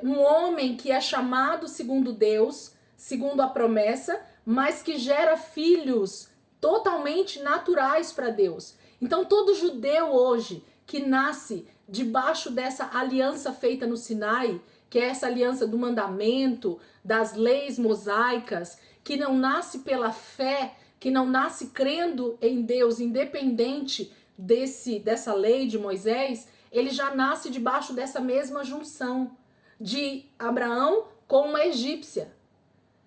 um homem que é chamado segundo Deus, segundo a promessa, mas que gera filhos totalmente naturais para Deus. Então todo judeu hoje que nasce debaixo dessa aliança feita no Sinai, que é essa aliança do mandamento, das leis mosaicas, que não nasce pela fé, que não nasce crendo em Deus, independente dessa lei de Moisés, ele já nasce debaixo dessa mesma junção de Abraão com uma egípcia.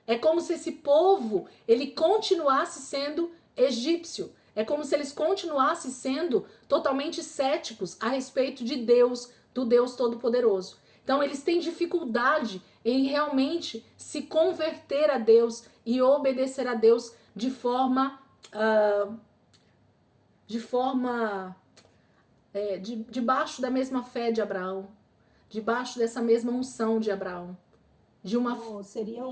É como se esse povo, ele continuasse sendo egípcio. É como se eles continuassem sendo totalmente céticos a respeito de Deus, do Deus Todo-Poderoso. Então eles têm dificuldade em realmente se converter a Deus e obedecer a Deus debaixo da mesma fé de Abraão, debaixo dessa mesma unção de Abraão. Seria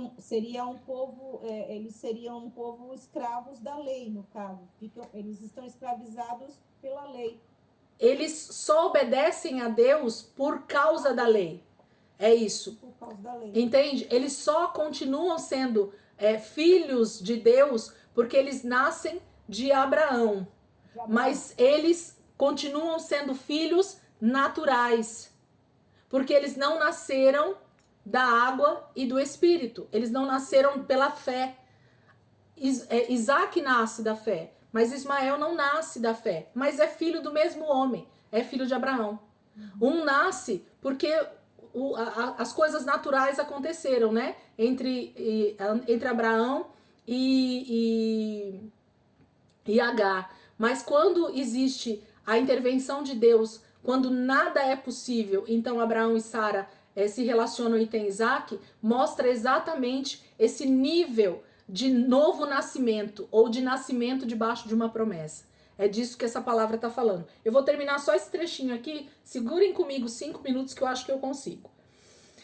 um povo, eles seriam um povo escravos da lei, no caso. Eles estão escravizados pela lei. Eles só obedecem a Deus por causa da lei. É isso. Por causa da lei. Entende? Eles só continuam sendo filhos de Deus porque eles nascem de Abraão. Mas eles continuam sendo filhos naturais. Porque eles não nasceram da água e do Espírito. Eles não nasceram pela fé. Isaac nasce da fé, mas Ismael não nasce da fé, mas é filho do mesmo homem, é filho de Abraão. Um nasce porque as coisas naturais aconteceram, né? Entre Abraão e Agar. Mas quando existe a intervenção de Deus, quando nada é possível, então Abraão e Sara se relacionam e tem Isaac, mostra exatamente esse nível de novo nascimento, ou de nascimento debaixo de uma promessa. É disso que essa palavra está falando. Eu vou terminar só esse trechinho aqui, segurem comigo 5 minutos que eu acho que eu consigo.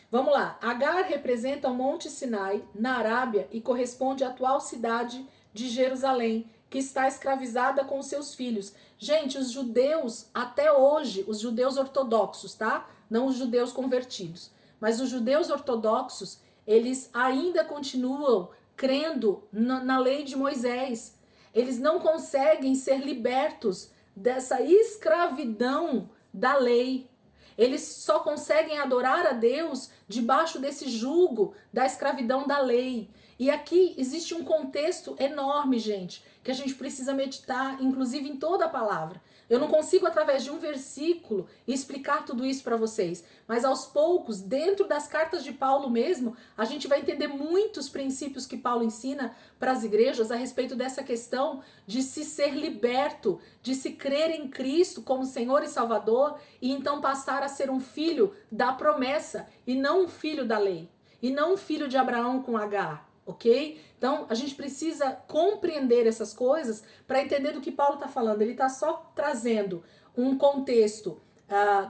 Vamos lá. Agar representa o Monte Sinai, na Arábia, e corresponde à atual cidade de Jerusalém, que está escravizada com seus filhos. Gente, os judeus, até hoje, os judeus ortodoxos, tá? Não os judeus convertidos, mas os judeus ortodoxos, eles ainda continuam crendo na lei de Moisés. Eles não conseguem ser libertos dessa escravidão da lei. Eles só conseguem adorar a Deus debaixo desse jugo da escravidão da lei. E aqui existe um contexto enorme, gente, que a gente precisa meditar, inclusive em toda a palavra. Eu não consigo, através de um versículo, explicar tudo isso para vocês, mas aos poucos, dentro das cartas de Paulo mesmo, a gente vai entender muitos princípios que Paulo ensina para as igrejas a respeito dessa questão de se ser liberto, de se crer em Cristo como Senhor e Salvador, e então passar a ser um filho da promessa, e não um filho da lei, e não um filho de Abraão com Agar. Ok? Então, a gente precisa compreender essas coisas para entender do que Paulo está falando. Ele está só trazendo um contexto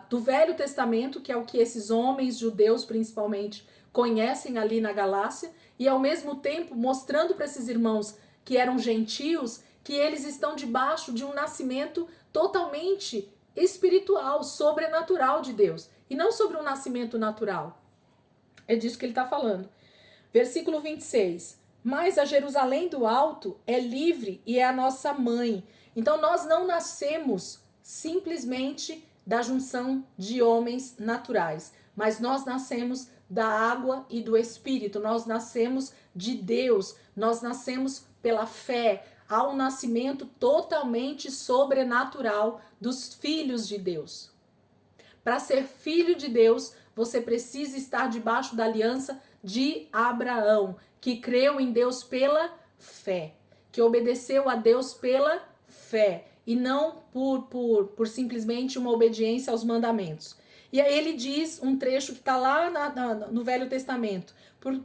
do Velho Testamento, que é o que esses homens judeus, principalmente, conhecem ali na Galácia, e ao mesmo tempo mostrando para esses irmãos que eram gentios, que eles estão debaixo de um nascimento totalmente espiritual, sobrenatural de Deus, e não sobre um nascimento natural. É disso que ele está falando. Versículo 26. Mas a Jerusalém do alto é livre e é a nossa mãe. Então nós não nascemos simplesmente da junção de homens naturais, mas nós nascemos da água e do Espírito, nós nascemos de Deus, nós nascemos pela fé. Há um nascimento totalmente sobrenatural dos filhos de Deus. Para ser filho de Deus, você precisa estar debaixo da aliança de Abraão, que creu em Deus pela fé, que obedeceu a Deus pela fé, e não por simplesmente uma obediência aos mandamentos. E aí ele diz um trecho que está lá no Velho Testamento: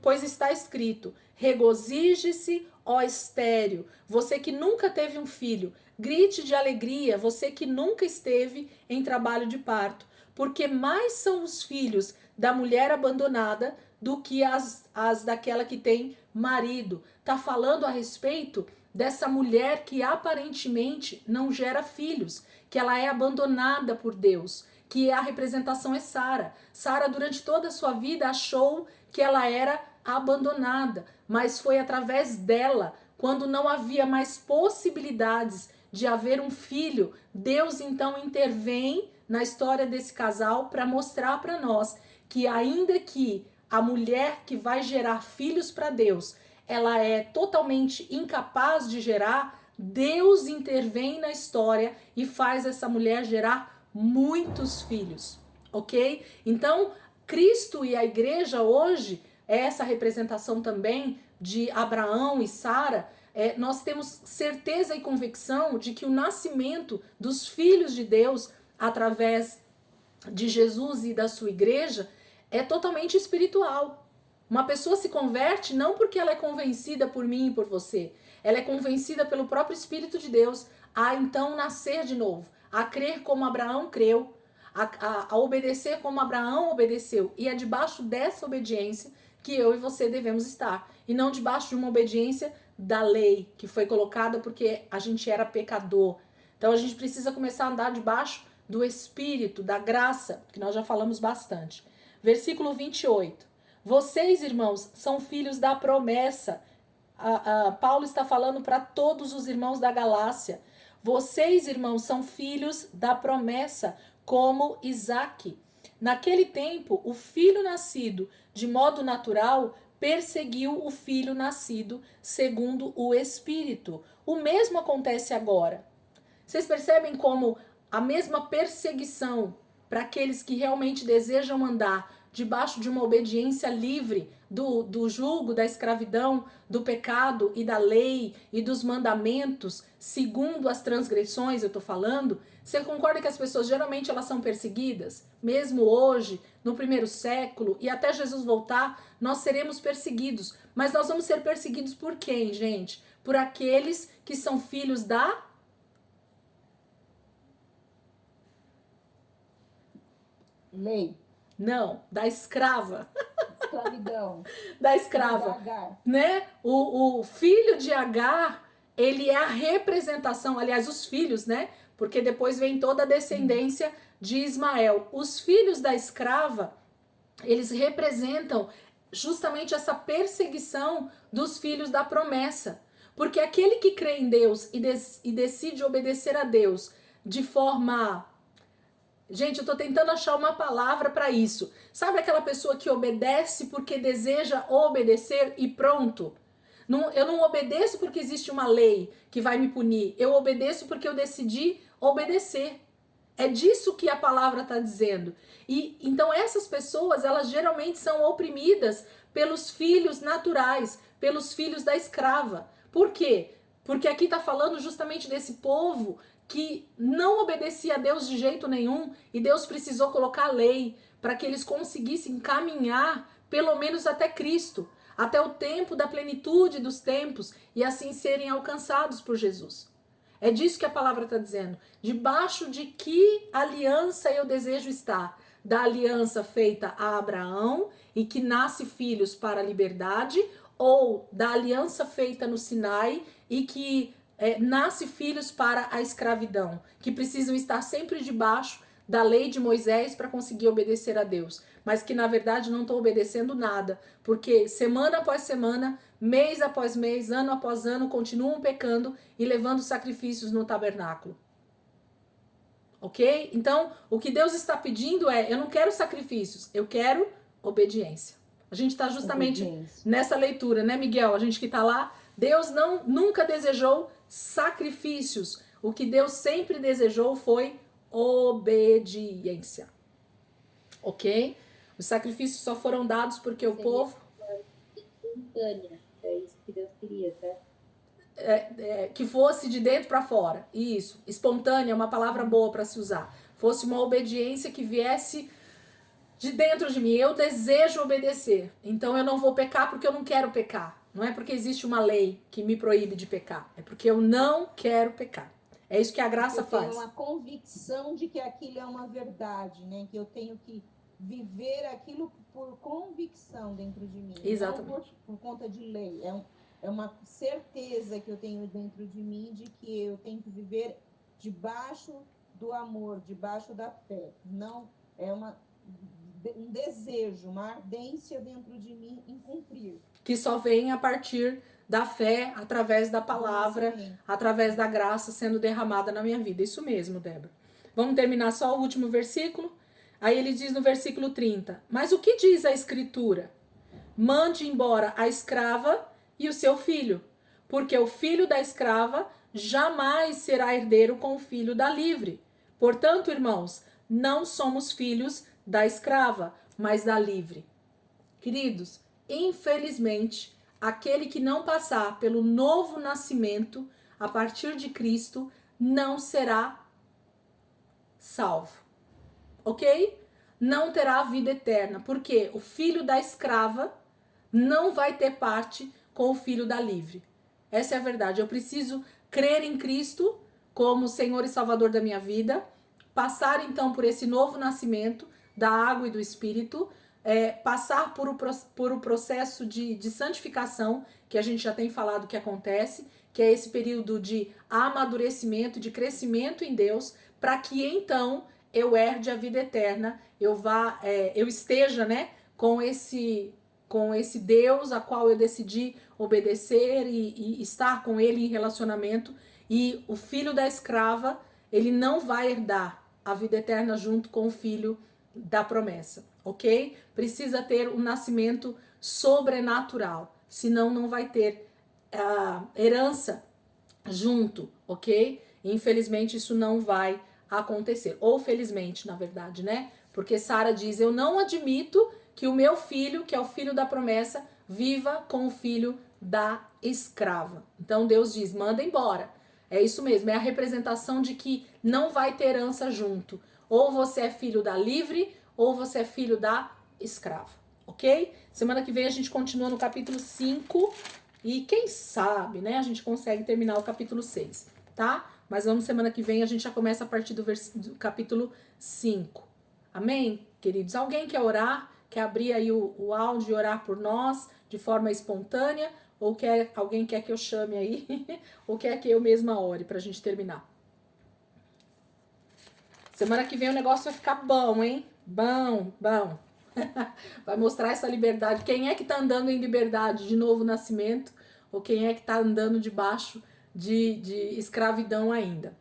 pois está escrito: regozije-se, ó estéril, você que nunca teve um filho, grite de alegria, você que nunca esteve em trabalho de parto, porque mais são os filhos da mulher abandonada do que as daquela que tem marido. Tá falando a respeito dessa mulher que aparentemente não gera filhos, que ela é abandonada por Deus, que a representação é Sara. Sara, durante toda a sua vida, achou que ela era abandonada, mas foi através dela, quando não havia mais possibilidades de haver um filho, Deus então intervém na história desse casal para mostrar para nós que ainda que a mulher que vai gerar filhos para Deus, ela é totalmente incapaz de gerar, Deus intervém na história e faz essa mulher gerar muitos filhos, ok? Então, Cristo e a igreja hoje, é essa representação também de Abraão e Sara, nós temos certeza e convicção de que o nascimento dos filhos de Deus, através de Jesus e da sua igreja, é totalmente espiritual. Uma pessoa se converte não porque ela é convencida por mim e por você, ela é convencida pelo próprio Espírito de Deus a então nascer de novo, a crer como Abraão creu, a obedecer como Abraão obedeceu. E é debaixo dessa obediência que eu e você devemos estar, e não debaixo de uma obediência da lei que foi colocada porque a gente era pecador. Então a gente precisa começar a andar debaixo do Espírito, da graça, que nós já falamos bastante. Versículo 28. Vocês, irmãos, são filhos da promessa. Paulo está falando para todos os irmãos da Galácia. Vocês, irmãos, são filhos da promessa, como Isaque. Naquele tempo, o filho nascido de modo natural perseguiu o filho nascido segundo o Espírito. O mesmo acontece agora. Vocês percebem como a mesma perseguição para aqueles que realmente desejam andar debaixo de uma obediência livre do jugo, da escravidão, do pecado e da lei e dos mandamentos, segundo as transgressões, eu estou falando. Você concorda que as pessoas geralmente elas são perseguidas? Mesmo hoje, no primeiro século e até Jesus voltar, nós seremos perseguidos. Mas nós vamos ser perseguidos por quem, gente? Por aqueles que são filhos da Lei, Não, da escrava. escravidão, Da escrava, Agar. né? O filho de Agar, ele é a representação, aliás, os filhos, né? Porque depois vem toda a descendência de Ismael. Os filhos da escrava, eles representam justamente essa perseguição dos filhos da promessa. Porque aquele que crê em Deus e decide obedecer a Deus de forma... Gente, eu tô tentando achar uma palavra para isso. Sabe aquela pessoa que obedece porque deseja obedecer e pronto? Eu não obedeço porque existe uma lei que vai me punir. Eu obedeço porque eu decidi obedecer. É disso que a palavra está dizendo. E então essas pessoas, elas geralmente são oprimidas pelos filhos naturais, pelos filhos da escrava. Por quê? Porque aqui está falando justamente desse povo que não obedecia a Deus de jeito nenhum e Deus precisou colocar a lei para que eles conseguissem caminhar pelo menos até Cristo, até o tempo da plenitude dos tempos e assim serem alcançados por Jesus. É disso que a palavra está dizendo. Debaixo de que aliança eu desejo estar? Da aliança feita a Abraão e que nasce filhos para a liberdade, ou da aliança feita no Sinai e que nasce filhos para a escravidão, que precisam estar sempre debaixo da lei de Moisés para conseguir obedecer a Deus, mas que na verdade não estão obedecendo nada, porque semana após semana, mês após mês, ano após ano, continuam pecando e levando sacrifícios no tabernáculo. Ok? Então, o que Deus está pedindo eu não quero sacrifícios, eu quero obediência. A gente está justamente nessa leitura, né, Miguel? A gente que está lá, Deus nunca desejou sacrifícios. O que Deus sempre desejou foi obediência. Ok? Os sacrifícios só foram dados porque o povo... Espontânea. É isso que Deus queria, tá? Que fosse de dentro para fora. Isso. Espontânea é uma palavra boa para se usar. Fosse uma obediência que viesse de dentro de mim, eu desejo obedecer. Então eu não vou pecar porque eu não quero pecar. Não é porque existe uma lei que me proíbe de pecar. É porque eu não quero pecar. É isso que a graça eu faz. tenho uma convicção de que aquilo é uma verdade, né? Que eu tenho que viver aquilo por convicção dentro de mim. Exatamente. Não por conta de lei. É uma certeza que eu tenho dentro de mim de que eu tenho que viver debaixo do amor, debaixo da fé. Não é um desejo, uma ardência dentro de mim em cumprir. Que só vem a partir da fé, através da palavra, Sim. através da graça sendo derramada na minha vida. Isso mesmo, Débora. Vamos terminar só o último versículo? Aí ele diz no versículo 30, mas o que diz a Escritura? Mande embora a escrava e o seu filho, porque o filho da escrava jamais será herdeiro com o filho da livre. Portanto, irmãos, não somos filhos da escrava, mas da livre. Queridos, infelizmente, aquele que não passar pelo novo nascimento a partir de Cristo não será salvo. Ok? Não terá vida eterna, porque o filho da escrava não vai ter parte com o filho da livre. Essa é a verdade. Eu preciso crer em Cristo como Senhor e Salvador da minha vida, passar então por esse novo nascimento da água e do Espírito, passar por o processo de santificação, que a gente já tem falado que acontece, que é esse período de amadurecimento, de crescimento em Deus, para que então eu herde a vida eterna, eu esteja, né, com esse Deus a qual eu decidi obedecer e estar com ele em relacionamento. E o filho da escrava, ele não vai herdar a vida eterna junto com o filho da promessa, ok? Precisa ter um nascimento sobrenatural, senão não vai ter herança junto, ok? Infelizmente isso não vai acontecer, ou felizmente, na verdade, né? Porque Sara diz, eu não admito que o meu filho, que é o filho da promessa, viva com o filho da escrava. Então Deus diz, manda embora. É isso mesmo, é a representação de que não vai ter herança junto. Ou você é filho da livre, ou você é filho da escrava, ok? Semana que vem a gente continua no capítulo 5 e quem sabe, né, a gente consegue terminar o capítulo 6, tá? Mas vamos, semana que vem a gente já começa a partir do capítulo 5. Amém, queridos? Alguém quer orar? Quer abrir aí o áudio e orar por nós de forma espontânea? Ou alguém quer que eu chame aí? Ou quer que eu mesma ore pra gente terminar? Semana que vem o negócio vai ficar bom, hein? Bom. Vai mostrar essa liberdade. Quem é que tá andando em liberdade de novo nascimento? Ou quem é que tá andando debaixo de escravidão ainda?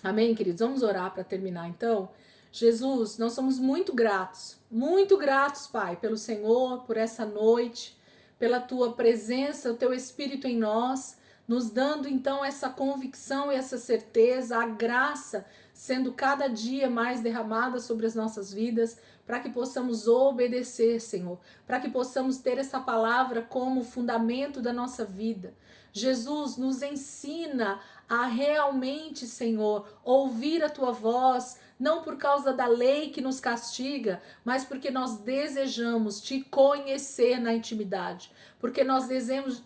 Amém, queridos? Vamos orar para terminar, então. Jesus, nós somos muito gratos, Pai, pelo Senhor, por essa noite, pela Tua presença, o Teu Espírito em nós, nos dando, então, essa convicção e essa certeza, a graça sendo cada dia mais derramada sobre as nossas vidas, para que possamos obedecer, Senhor, para que possamos ter essa palavra como fundamento da nossa vida. Jesus, nos ensina a realmente, Senhor, ouvir a Tua voz, não por causa da lei que nos castiga, mas porque nós desejamos Te conhecer na intimidade, porque nós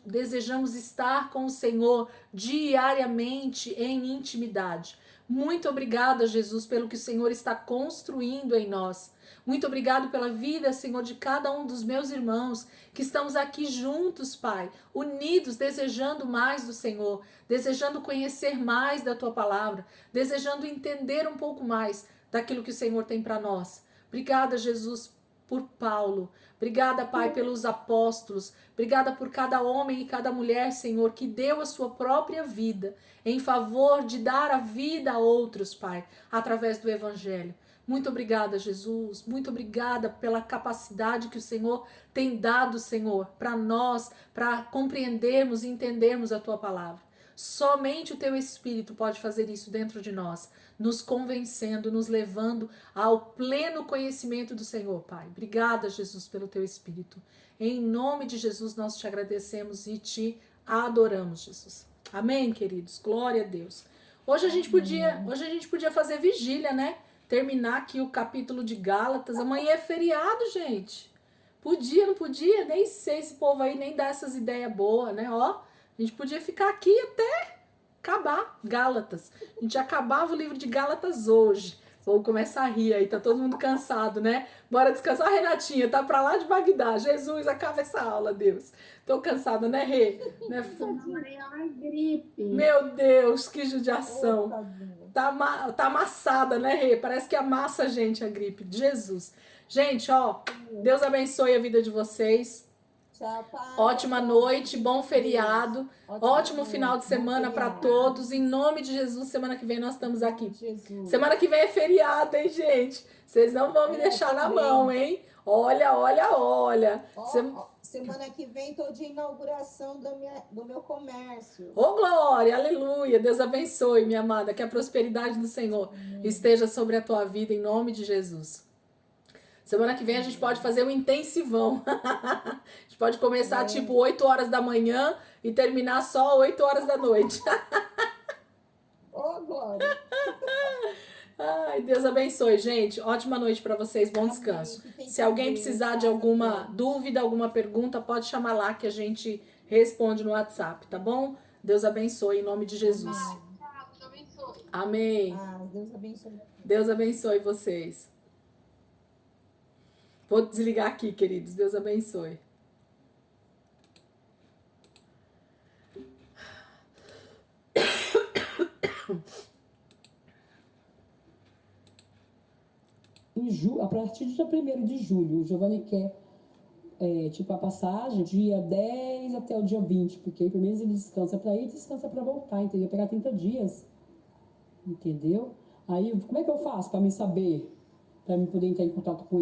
desejamos estar com o Senhor diariamente em intimidade. Muito obrigada, Jesus, pelo que o Senhor está construindo em nós. Muito obrigado pela vida, Senhor, de cada um dos meus irmãos que estamos aqui juntos, Pai, unidos, desejando mais do Senhor, desejando conhecer mais da Tua palavra, desejando entender um pouco mais daquilo que o Senhor tem para nós. Obrigada, Jesus, por Paulo. Obrigada, Pai, pelos apóstolos. Obrigada por cada homem e cada mulher, Senhor, que deu a sua própria vida em favor de dar a vida a outros, Pai, através do Evangelho. Muito obrigada, Jesus. Muito obrigada pela capacidade que o Senhor tem dado, Senhor, para nós, para compreendermos e entendermos a Tua palavra. Somente o Teu Espírito pode fazer isso dentro de nós, nos convencendo, nos levando ao pleno conhecimento do Senhor, Pai. Obrigada, Jesus, pelo Teu Espírito. Em nome de Jesus, nós Te agradecemos e Te adoramos, Jesus. Amém, queridos? Glória a Deus. Hoje a gente podia fazer vigília, né? terminar aqui o capítulo de Gálatas. Amanhã é feriado, gente. Podia, não podia? Nem sei, esse povo aí nem dá essas ideias boas, né? Ó, a gente podia ficar aqui até acabar Gálatas. A gente acabava o livro de Gálatas hoje. Vou começar a rir aí, tá todo mundo cansado, né? Bora descansar, Renatinha, tá pra lá de Bagdá. Jesus, acaba essa aula, Deus. Tô cansada, né, Rê? Né? É uma gripe. Meu Deus, que judiação. Ô, tadinha. Tá amassada, né, Rê? Parece que amassa a gente a gripe. Jesus. Gente, ó, Deus abençoe a vida de vocês. Tchau, pai. Ótima noite, bom feriado. Ótimo noite, final de bom semana para feriado. todos. Em nome de Jesus, semana que vem nós estamos aqui. Jesus. Semana que vem é feriado, hein, gente? Vocês não vão me deixar na também. mão, hein? Olha, olha, olha. Ó, ó, semana que vem tô de inauguração do meu comércio. Ô, glória, aleluia. Deus abençoe, minha amada. Que a prosperidade do Senhor esteja sobre a tua vida, em nome de Jesus. Semana que vem a gente pode fazer um intensivão. A gente pode começar tipo 8 horas da manhã e terminar só 8 horas da noite. Ô, Glória. Ai, Deus abençoe, gente. Ótima noite para vocês, bom descanso. Amém. Se alguém precisar de alguma dúvida, alguma pergunta, pode chamar lá que a gente responde no WhatsApp, tá bom? Deus abençoe em nome de Jesus. Amém. Ah, Deus abençoe. Deus abençoe vocês. Vou desligar aqui, queridos. Deus abençoe. A partir do dia 1º de julho, o Giovanni quer a passagem dia 10 até o dia 20, porque aí pelo menos ele descansa para ir e descansa para voltar, entendeu? Pegar 30 dias, entendeu? Aí, como é que eu faço para me saber, para me poder entrar em contato com ele?